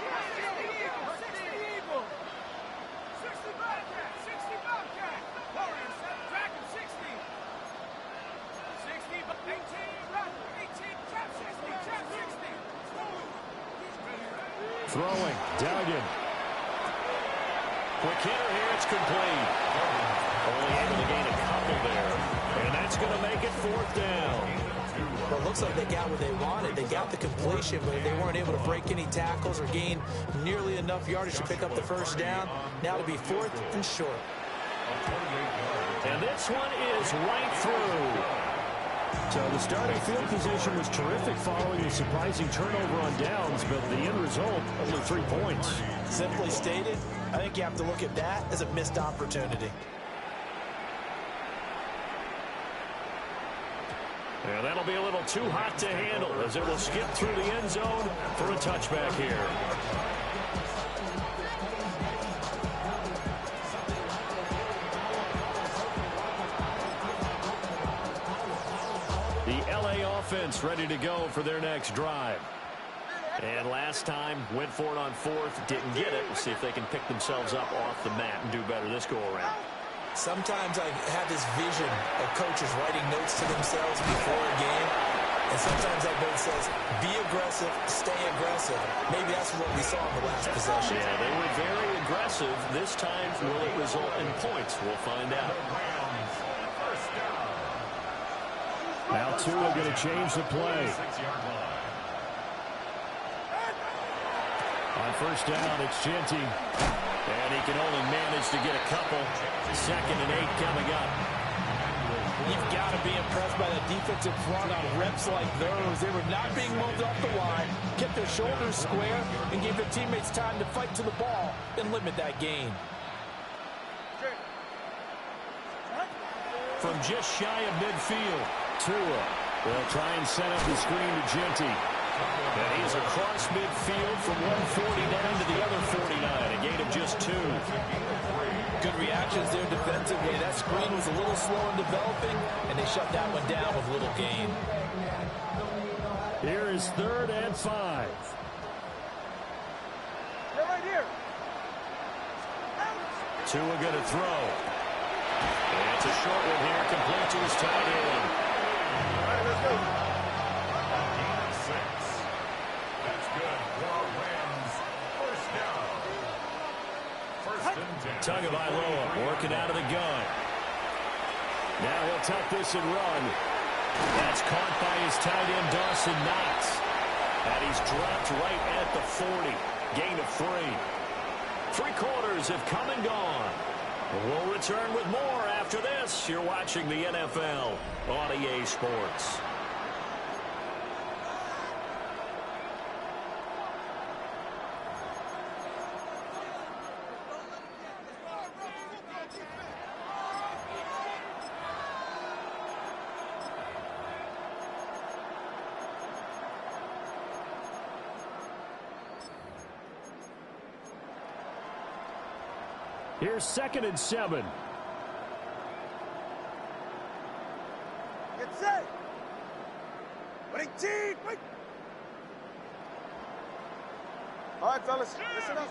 S6: Throwing, Duggan. Quick hitter here, it's complete. Only able to gain a couple there. And that's going to make it fourth down.
S2: Well, it looks like they got what they wanted. They got the completion, but they weren't able to break any tackles or gain nearly enough yardage to pick up the first down. Now to be fourth and short.
S6: And this one is right through. So the starting field position was terrific following a surprising turnover on downs, but the end result, only 3 points.
S2: Simply stated, I think you have to look at that as a missed opportunity.
S6: Yeah, that'll be a little too hot to handle as it will skip through the end zone for a touchback here. The LA offense ready to go for their next drive. And last time, went for it on fourth, didn't get it. We'll see if they can pick themselves up off the mat and do better this go-around.
S2: Sometimes I have this vision of coaches writing notes to themselves before a game, and sometimes that note says, be aggressive, stay aggressive. Maybe that's what we saw in the last possession.
S6: Yeah, they were very aggressive. This time, will it result in points? We'll find out. Now Tua going to change the play. On first down, it's Genty. And he can only manage to get a couple. 2nd and 8 coming up.
S2: You've got to be impressed by the defensive front on reps like those. They were not being moved off the line, kept their shoulders square, and gave their teammates time to fight to the ball and limit that gain.
S6: From just shy of midfield, Tua will try and set up the screen to Genty. And he's across midfield from 149 to the other 49, a gain of just 2.
S2: Good reactions there defensively. That screen was a little slow in developing, and they shut that one down with little gain.
S6: Here is 3rd and 5.
S4: They're right here.
S6: Tua going to throw. And it's a short one here, complete to his tight end.
S4: All right, let's go.
S6: Tagovailoa working out of the gun. Now he'll tuck this and run. That's caught by his tight end, Dawson Knox. And he's dropped right at the 40. Gain of 3. 3 quarters have come and gone. We'll return with more after this. You're watching the NFL on EA Sports. Here's 2nd and 7.
S4: Get set. Wait, team. Wait. All right, fellas. Listen up.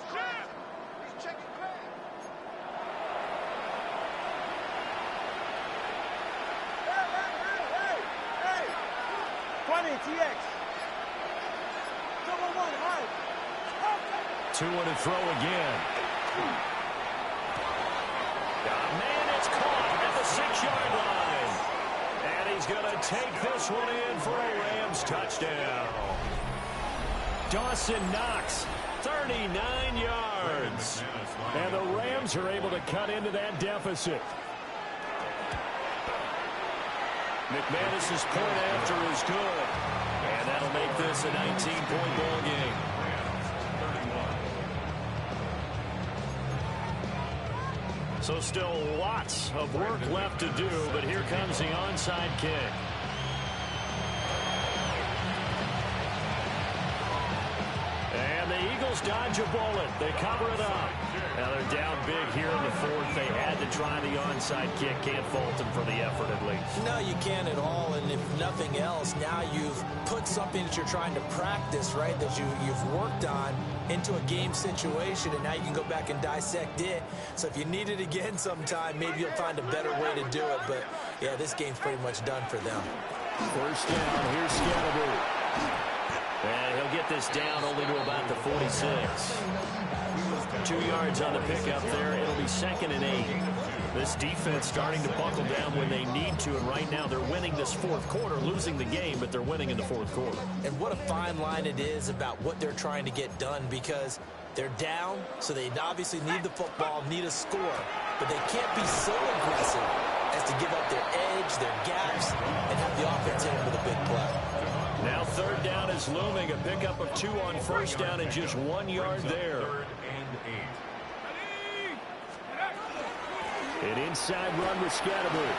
S4: He's checking clear. Hey. 20, TX. Double 1, high.
S6: 2 to throw again. Man, it's caught at the 6-yard line. And he's going to take this one in for a Rams touchdown. Dawson Knox, 39 yards. And the Rams are able to cut into that deficit. McManus's point after is good. And that'll make this a 19-point ball game. So still lots of work left to do, but here comes the onside kick.
S1: And the Eagles dodge a bullet. They cover it up. Now they're down big here in the fourth. They had to try the onside kick. Can't fault them for the effort at least.
S2: No, you can't at all. And if nothing else, now you've put something that you're trying to practice, right, that you've worked on into a game situation, and now you can go back and dissect it. So if you need it again sometime, maybe you'll find a better way to do it. But, yeah, this game's pretty much done for them.
S1: First down. Here's Scatterby. And he'll get this down only to about the 46. 2 yards on the pickup there. It'll be 2nd and 8. This defense starting to buckle down when they need to, and right now they're winning this fourth quarter, losing the game, but they're winning in the fourth quarter.
S2: And what a fine line it is about what they're trying to get done, because they're down, so they obviously need the football, need a score, but they can't be so aggressive as to give up their edge, their gaps, and have the offense hit them with a big play.
S1: Now 3rd down is looming. A pickup of 2 on 1st down and just 1 yard there.
S3: 3rd and 8.
S1: An inside run with Scatterby.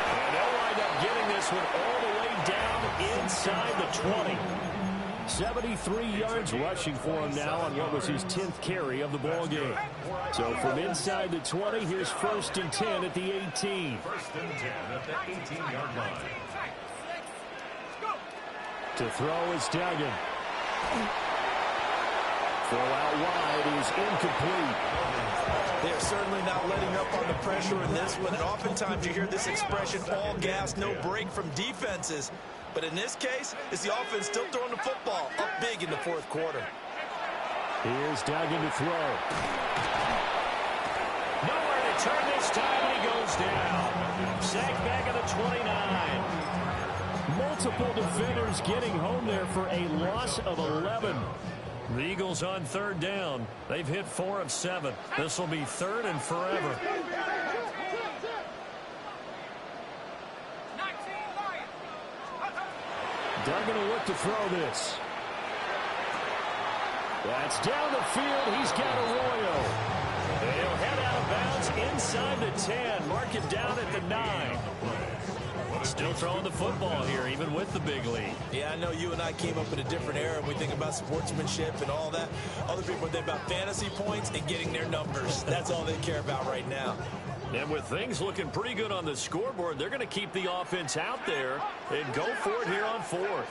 S1: And they'll wind up getting this one all the way down inside the 20. 73 yards rushing for him now on what was his 10th carry of the ball game. So from inside the 20, here's 1st and 10 at the 18.
S3: 1st and 10 at the 18-yard line.
S1: To throw is Duggan. Throw out wide is incomplete.
S2: They're certainly not letting up on the pressure in this one, and oftentimes you hear this expression, all gas, no break from defenses. But in this case, it's the offense still throwing the football up big in the fourth quarter.
S1: Here's Duggan to throw. Nowhere to turn this time, and he goes down. Sacked back at the 29. Multiple defenders getting home there for a loss of 11. The Eagles on 3rd down. They've hit 4 of 7. This will be 3rd and forever. Duggan will look to throw this. That's down the field. He's got Arroyo. They'll head out of bounds inside the 10. Mark it down at the 9. Still throwing the football here, even with the big lead.
S2: Yeah, I know you and I came up in a different era, and we think about sportsmanship and all that. Other people think about fantasy points and getting their numbers. That's all they care about right now.
S1: And with things looking pretty good on the scoreboard, they're going to keep the offense out there and go for it here on 4th.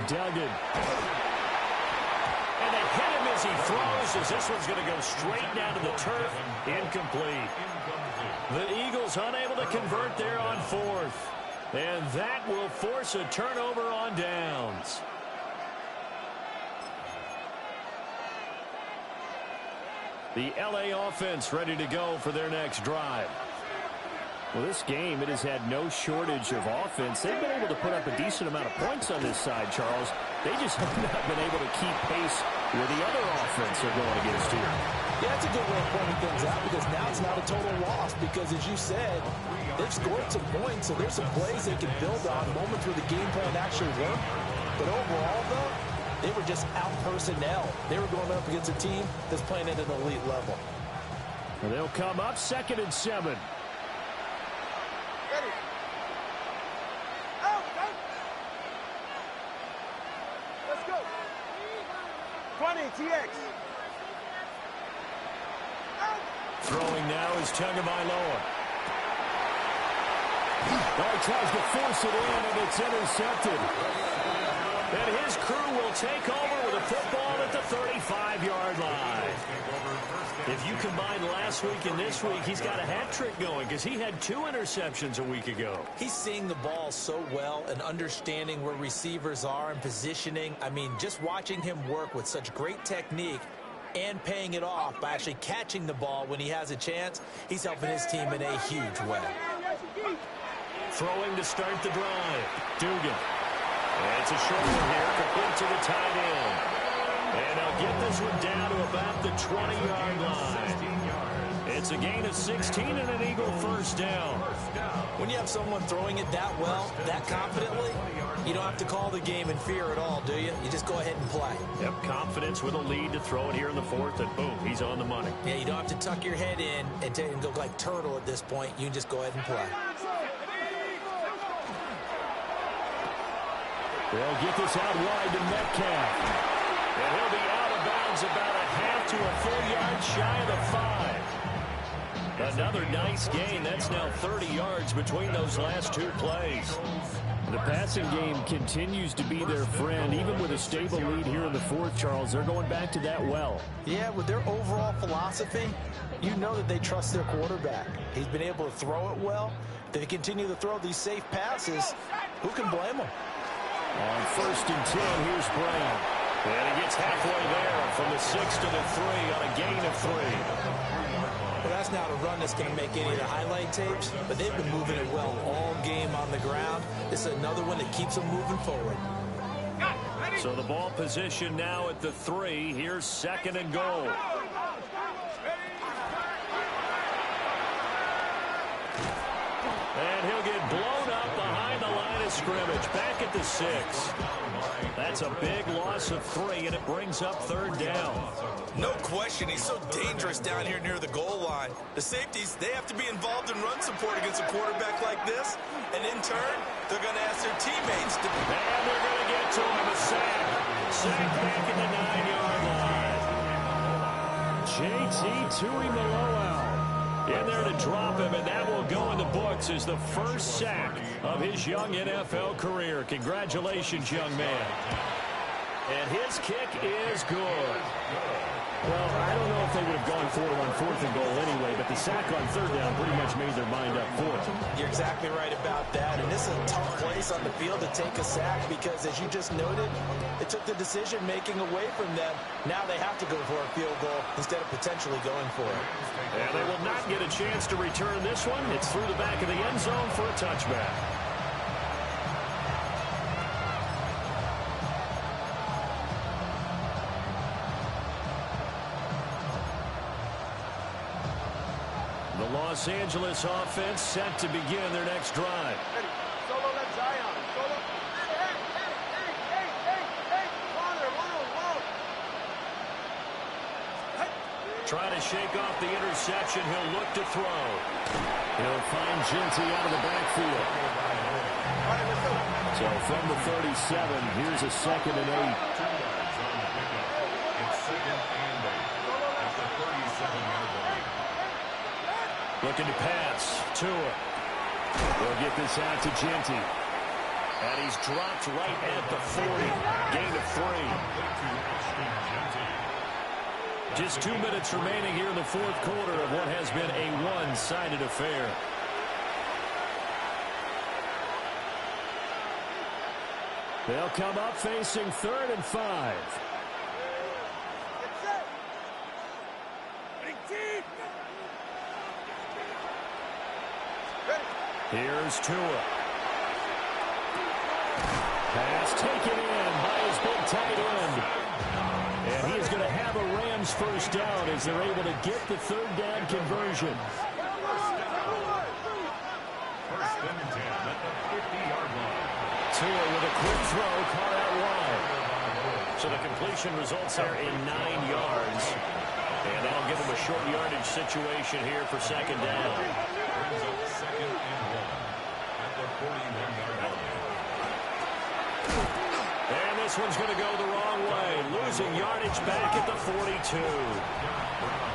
S1: Duggan. And they hit him as he throws, as this one's going to go straight down to the turf. Incomplete. The Eagles unable to convert there on 4th. And that will force a turnover on downs. The LA offense ready to go for their next drive. Well, this game, it has had no shortage of offense. They've been able to put up a decent amount of points on this side, Charles. They just have not been able to keep pace where the other offense are going against here.
S2: Yeah, that's a good way of pointing things out, because now it's not a total loss, because as you said, they've scored some points, so there's some plays they can build on, moments where the game plan actually worked. But overall, though, they were just out personnel. They were going up against a team that's playing at an elite level.
S1: And they'll come up 2nd and 7.
S4: Ready. Out. Let's go. 20, TX. Out.
S1: Throwing now is Tagovailoa. Oh, he tries to force it in, and it's intercepted. And his crew will take over with a football at the 35-yard line. If you combine last week and this week, he's got a hat trick going, because he had 2 interceptions a week ago.
S2: He's seeing the ball so well and understanding where receivers are and positioning. I mean, just watching him work with such great technique and paying it off by actually catching the ball when he has a chance, he's helping his team in a huge way.
S1: Throwing to start the drive. Dugan. It's a short one here, complete to the tight end. And they'll get this one down to about the 20-yard line. It's a gain of 16 and an Eagle first down.
S2: When you have someone throwing it that well, that confidently, you don't have to call the game in fear at all, do you? You just go ahead and play.
S1: Yep, confidence with a lead to throw it here in the fourth, and boom, he's on the money.
S2: Yeah, you don't have to tuck your head in and go like turtle at this point. You can just go ahead and play.
S1: They'll get this out wide to Metcalf. And he'll be out of bounds about a half to a full yard shy of the 5. Another nice gain. That's now 30 yards between those last two plays. The passing game continues to be their friend. Even with a stable lead here in the fourth, Charles, they're going back to that well.
S2: Yeah, with their overall philosophy, you know that they trust their quarterback. He's been able to throw it well. They continue to throw these safe passes. Who can blame them?
S1: On 1st and 10, here's Brown. And he gets halfway there from the 6 to the 3 on a gain of 3.
S2: Well, that's not a run that's going to make any of the highlight tapes, but they've been moving it well all game on the ground. This is another one that keeps them moving forward.
S1: So the ball position now at the 3. Here's 2nd and goal. And he'll get blown up behind the line of scrimmage. Back at the 6. That's a big loss of 3, and it brings up 3rd down.
S8: No question, he's so dangerous down here near the goal line. The safeties, they have to be involved in run support against a quarterback like this. And in turn, they're going to ask their teammates to...
S1: And they're going to get to him. A sack. Sack back at the 9-yard line. JT Tuimoloau in there to drop him, and that will go in the books as the first sack of his young NFL career. Congratulations, young man. And his kick is good. Well, I don't know if they would have gone for it on 4th and goal anyway, but the sack on 3rd down pretty much made their mind up for it.
S2: You're exactly right about that, and this is a tough place on the field to take a sack because, as you just noted, it took the decision-making away from them. Now they have to go for a field goal instead of potentially going for it.
S1: And they will not get a chance to return this one. It's through the back of the end zone for a touchback. The Los Angeles offense set to begin their next drive.
S4: Solo left Zion. Solo. Hey.
S1: Trying to shake off the interception. He'll look to throw. He'll find Ginty out of the backfield. So from the 37, here's a 2nd and 8.
S3: It's 2nd and 8 at the 37-yard line.
S1: Looking to pass. Tua. They'll get this out to Ginty. And he's dropped right at the 40. Gain of 3. Just 2 minutes remaining here in the fourth quarter of what has been a one-sided affair. They'll come up facing 3rd and 5. Here's Tua. Pass taken in by his big tight end. And he is going to have a Rams first down as they're able to get the 3rd down conversion.
S3: First and 10 at the 50-yard line.
S1: Tua with a quick throw, caught out wide. So the completion results there in 9 yards. And that'll give him a short yardage situation here for 2nd down.
S3: Brings up 2nd and 1 at the 41-yard line.
S1: And this one's going to go the wrong way. Losing yardage back at the 42.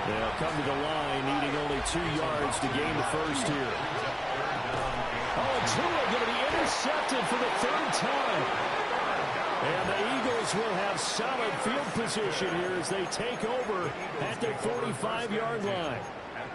S1: They'll come to the line, needing only 2 yards to gain the first here. Oh, and Tua going to be intercepted for the 3rd time. And the Eagles will have solid field position here as they take over at their 45-yard line.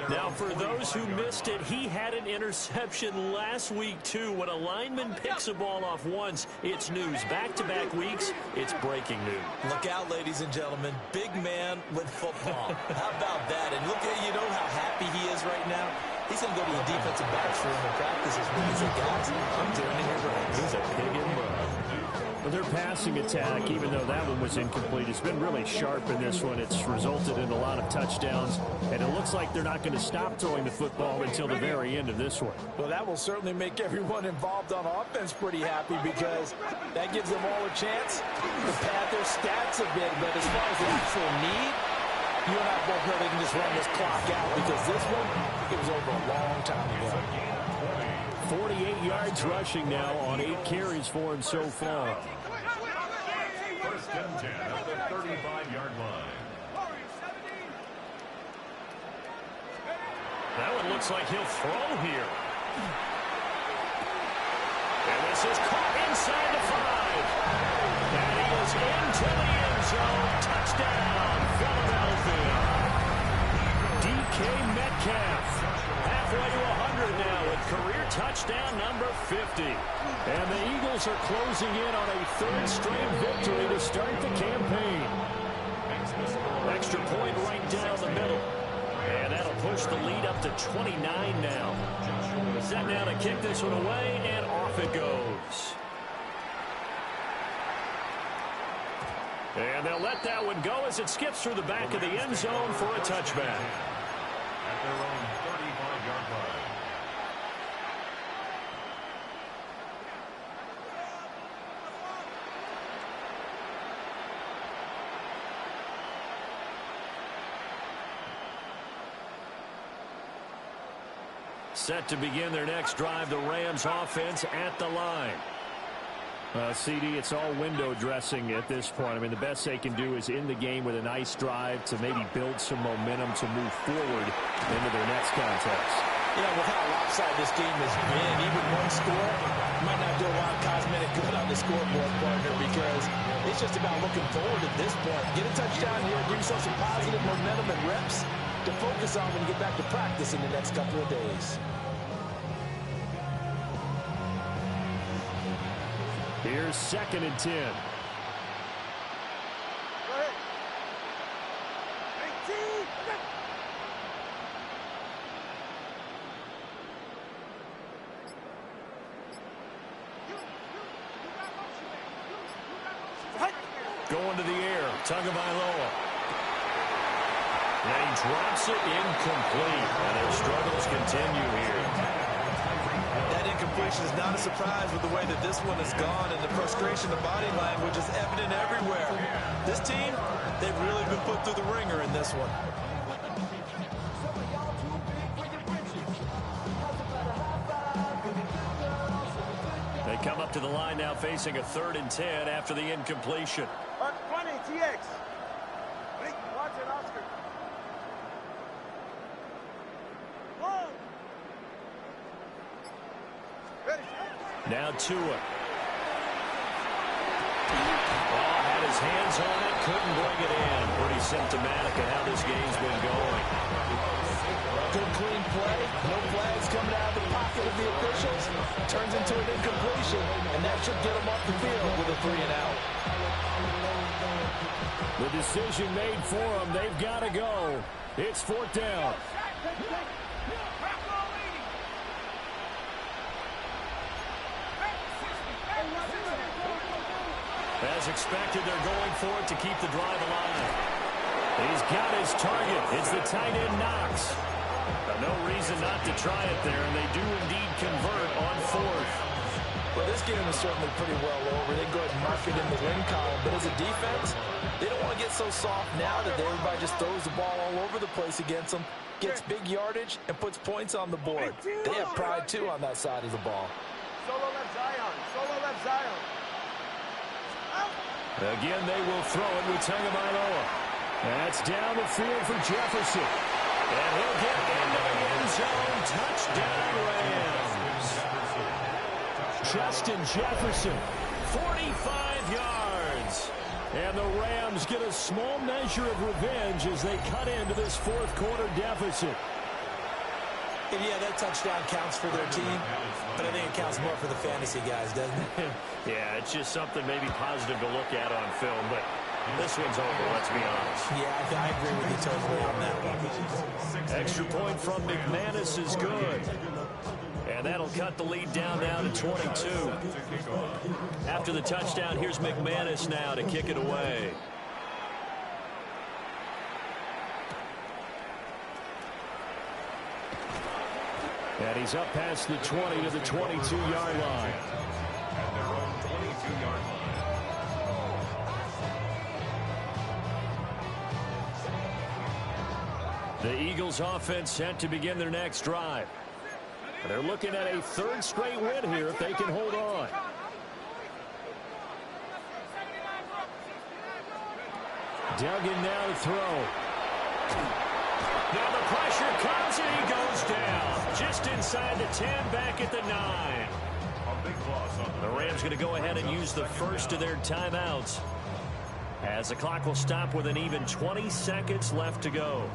S1: Now, for those who missed it, he had an interception last week, too. When a lineman picks a ball off once, it's news. Back-to-back weeks, it's breaking news.
S2: Look out, ladies and gentlemen. Big man with football. How about that? And look at, you know how happy he is right now? He's going to go to the defensive backs room and practice as well as he got. I'm doing it here right.
S1: He's a pig in mud. Well, their passing attack, even though that one was incomplete, has been really sharp in this one. It's resulted in a lot of touchdowns, and it looks like they're not going to stop throwing the football until the very end of this one.
S2: Well, that will certainly make everyone involved on offense pretty happy because that gives them all a chance to pad their stats a bit. But as far as the actual need, you and I both know they can just run this clock out because this one, it was over a long time ago.
S1: 48 yards rushing now on 8 carries for him so far.
S3: First and 10 at the 35-yard line.
S1: That one looks like he'll throw here. And this is caught inside the 5. And he is into the end zone. Touchdown, Philadelphia. DK Metcalf. Halfway to 100 now with career touchdown number 50. And the Eagles are closing in on a 3rd straight victory to start the campaign. Extra point right down the middle. And that'll push the lead up to 29 now. Set now to kick this one away, and off it goes. And they'll let that one go as it skips through the back of the end zone for a touchback.
S3: At their own 35-yard line.
S1: Set to begin their next drive, the Rams offense at the line. CD, it's all window dressing at this point. I mean, the best they can do is in the game with a nice drive to maybe build some momentum to move forward into their next contest.
S2: Yeah, with how lopsided this game has been, even one score might not do a lot of cosmetic good on the scoreboard, partner, because it's just about looking forward at this point. Get a touchdown here, give yourself some positive momentum and reps to focus on when you get back to practice in the next couple of days.
S1: Here's 2nd and 10.
S4: Go ahead. 18.
S1: Going to the air, Tagovailoa. And he drops it incomplete. And their struggles continue here.
S8: That incompletion is not a surprise with the way that this one has gone, and the frustration, the body language is evident everywhere. This team, they've really been put through the ringer in this one.
S1: They come up to the line now facing a 3rd and 10 after the incompletion.
S4: 20, TX. Watch it, Oscar. One. Ready.
S1: Now Tua. Oh, had his hands on it, couldn't bring it in. Pretty symptomatic of how this game's been going.
S2: Good clean play, no flags coming out of the pocket of the officials. Turns into an incompletion, and that should get them off the field with a 3-and-out.
S1: The decision made for them. They've got to go. It's 4th down. As expected, they're going for it to keep the drive alive. He's got his target. It's the tight end Knox. No reason not to try it there, and they do indeed convert on 4th.
S2: Well, this game is certainly pretty well over. They go ahead and mark it in the win column. But as a defense, they don't want to get so soft now that everybody just throws the ball all over the place against them, gets big yardage, and puts points on the board. They have pride, too, on that side of the ball.
S4: Solo left Zion. Solo left Zion.
S1: Again, they will throw it with Tagovailoa. That's down the field for Jefferson. And he'll get into the end zone. Touchdown, Rams. Justin Jefferson, 45 yards. And the Rams get a small measure of revenge as they cut into this 4th quarter deficit.
S2: And yeah, that touchdown counts for their team, but I think it counts more for the fantasy guys, doesn't it?
S1: Yeah, it's just something maybe positive to look at on film, but this one's over, let's be honest.
S2: Yeah, I agree with you totally on that one.
S1: Extra point from McManus is good. And And that'll cut the lead down now to 22. After the touchdown, here's McManus now to kick it away. And he's up past the 20 to the 22-yard line.
S3: At their own 22-yard line.
S1: The Eagles offense set to begin their next drive. They're looking at a third straight win here if they can hold on. Duggan now to throw. Now the pressure comes and he goes down. Just inside the 10, back at the 9.
S3: A big loss on
S1: The Rams going to go ahead and use the first of their timeouts, as the clock will stop with an even 20 seconds left to go.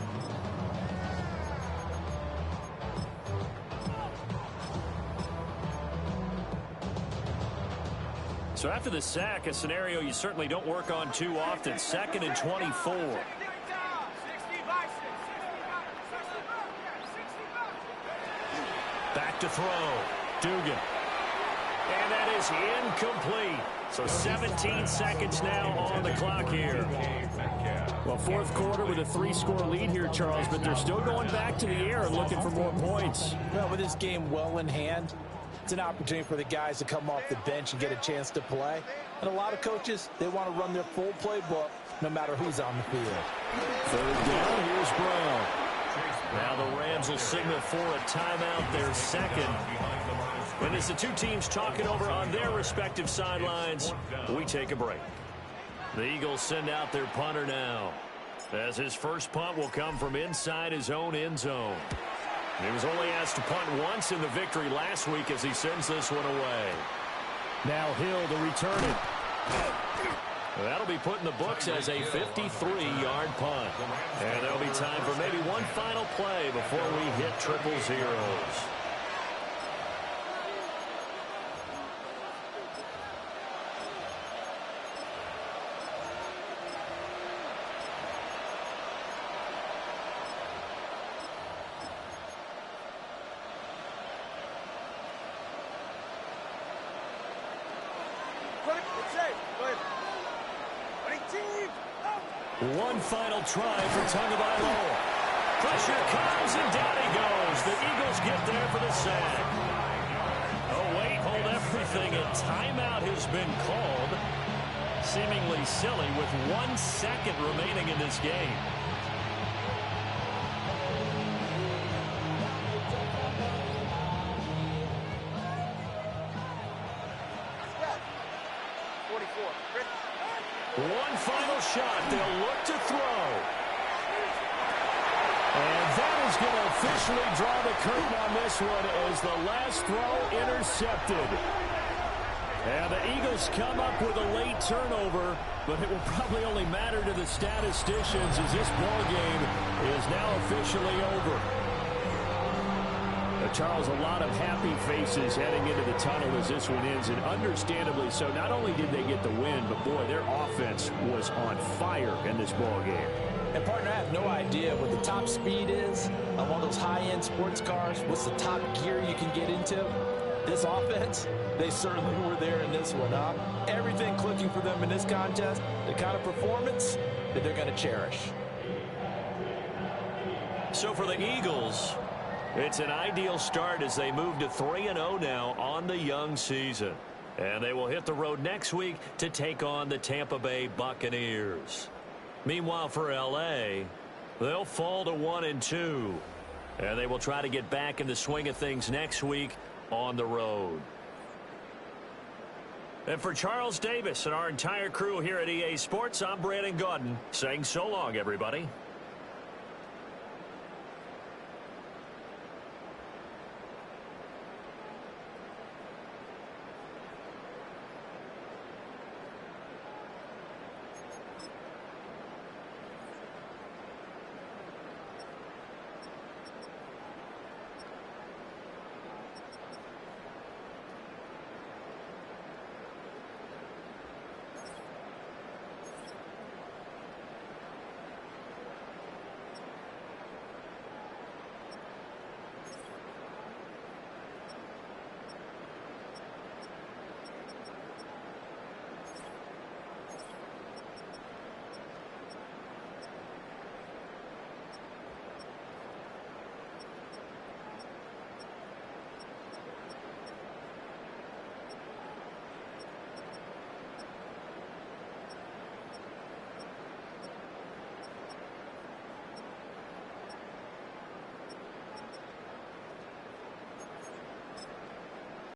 S1: So after the sack, a scenario you certainly don't work on too often. 2nd and 24. Back to throw. Dugan. And that is incomplete. So 17 seconds now on the clock here. Well, fourth quarter with a 3-score lead here, Charles, but they're still going back to the air and looking for more points.
S2: Well, with this game well in hand, it's an opportunity for the guys to come off the bench and get a chance to play. And a lot of coaches, they want to run their full playbook no matter who's on the field.
S1: Third down, here's Brown. Now the Rams will signal for a timeout, their second. And as the two teams talking over on their respective sidelines, we take a break. The Eagles send out their punter now, as his first punt will come from inside his own end zone. He was only asked to punt once in the victory last week as he sends this one away. Now Hill to return it. That'll be put in the books as a 53-yard punt. And there'll be time for maybe one final play before we hit triple zeros. One final try for Tagovailoa. Pressure comes and down he goes. The Eagles get there for the sack. Oh, wait, hold everything. A timeout has been called. Seemingly silly with 1 second remaining in this game. One final shot. They'll look to throw. And that is going to officially draw the curtain on this one as the last throw intercepted. And the Eagles come up with a late turnover, but it will probably only matter to the statisticians as this ball game is now officially over. Charles, a lot of happy faces heading into the tunnel as this one ends, and understandably so. Not only did they get the win, but boy, their offense was on fire in this ball game.
S2: And partner, I have no idea what the top speed is on one of those high-end sports cars. What's the top gear you can get into? This offense, they certainly were there in this one, huh? Everything clicking for them in this contest, the kind of performance that they're going to cherish.
S1: So for the Eagles, it's an ideal start as they move to 3-0 now on the young season. And they will hit the road next week to take on the Tampa Bay Buccaneers. Meanwhile, for L.A., they'll fall to 1-2. And they will try to get back in the swing of things next week on the road. And for Charles Davis and our entire crew here at EA Sports, I'm Brandon Gaudin saying so long, everybody.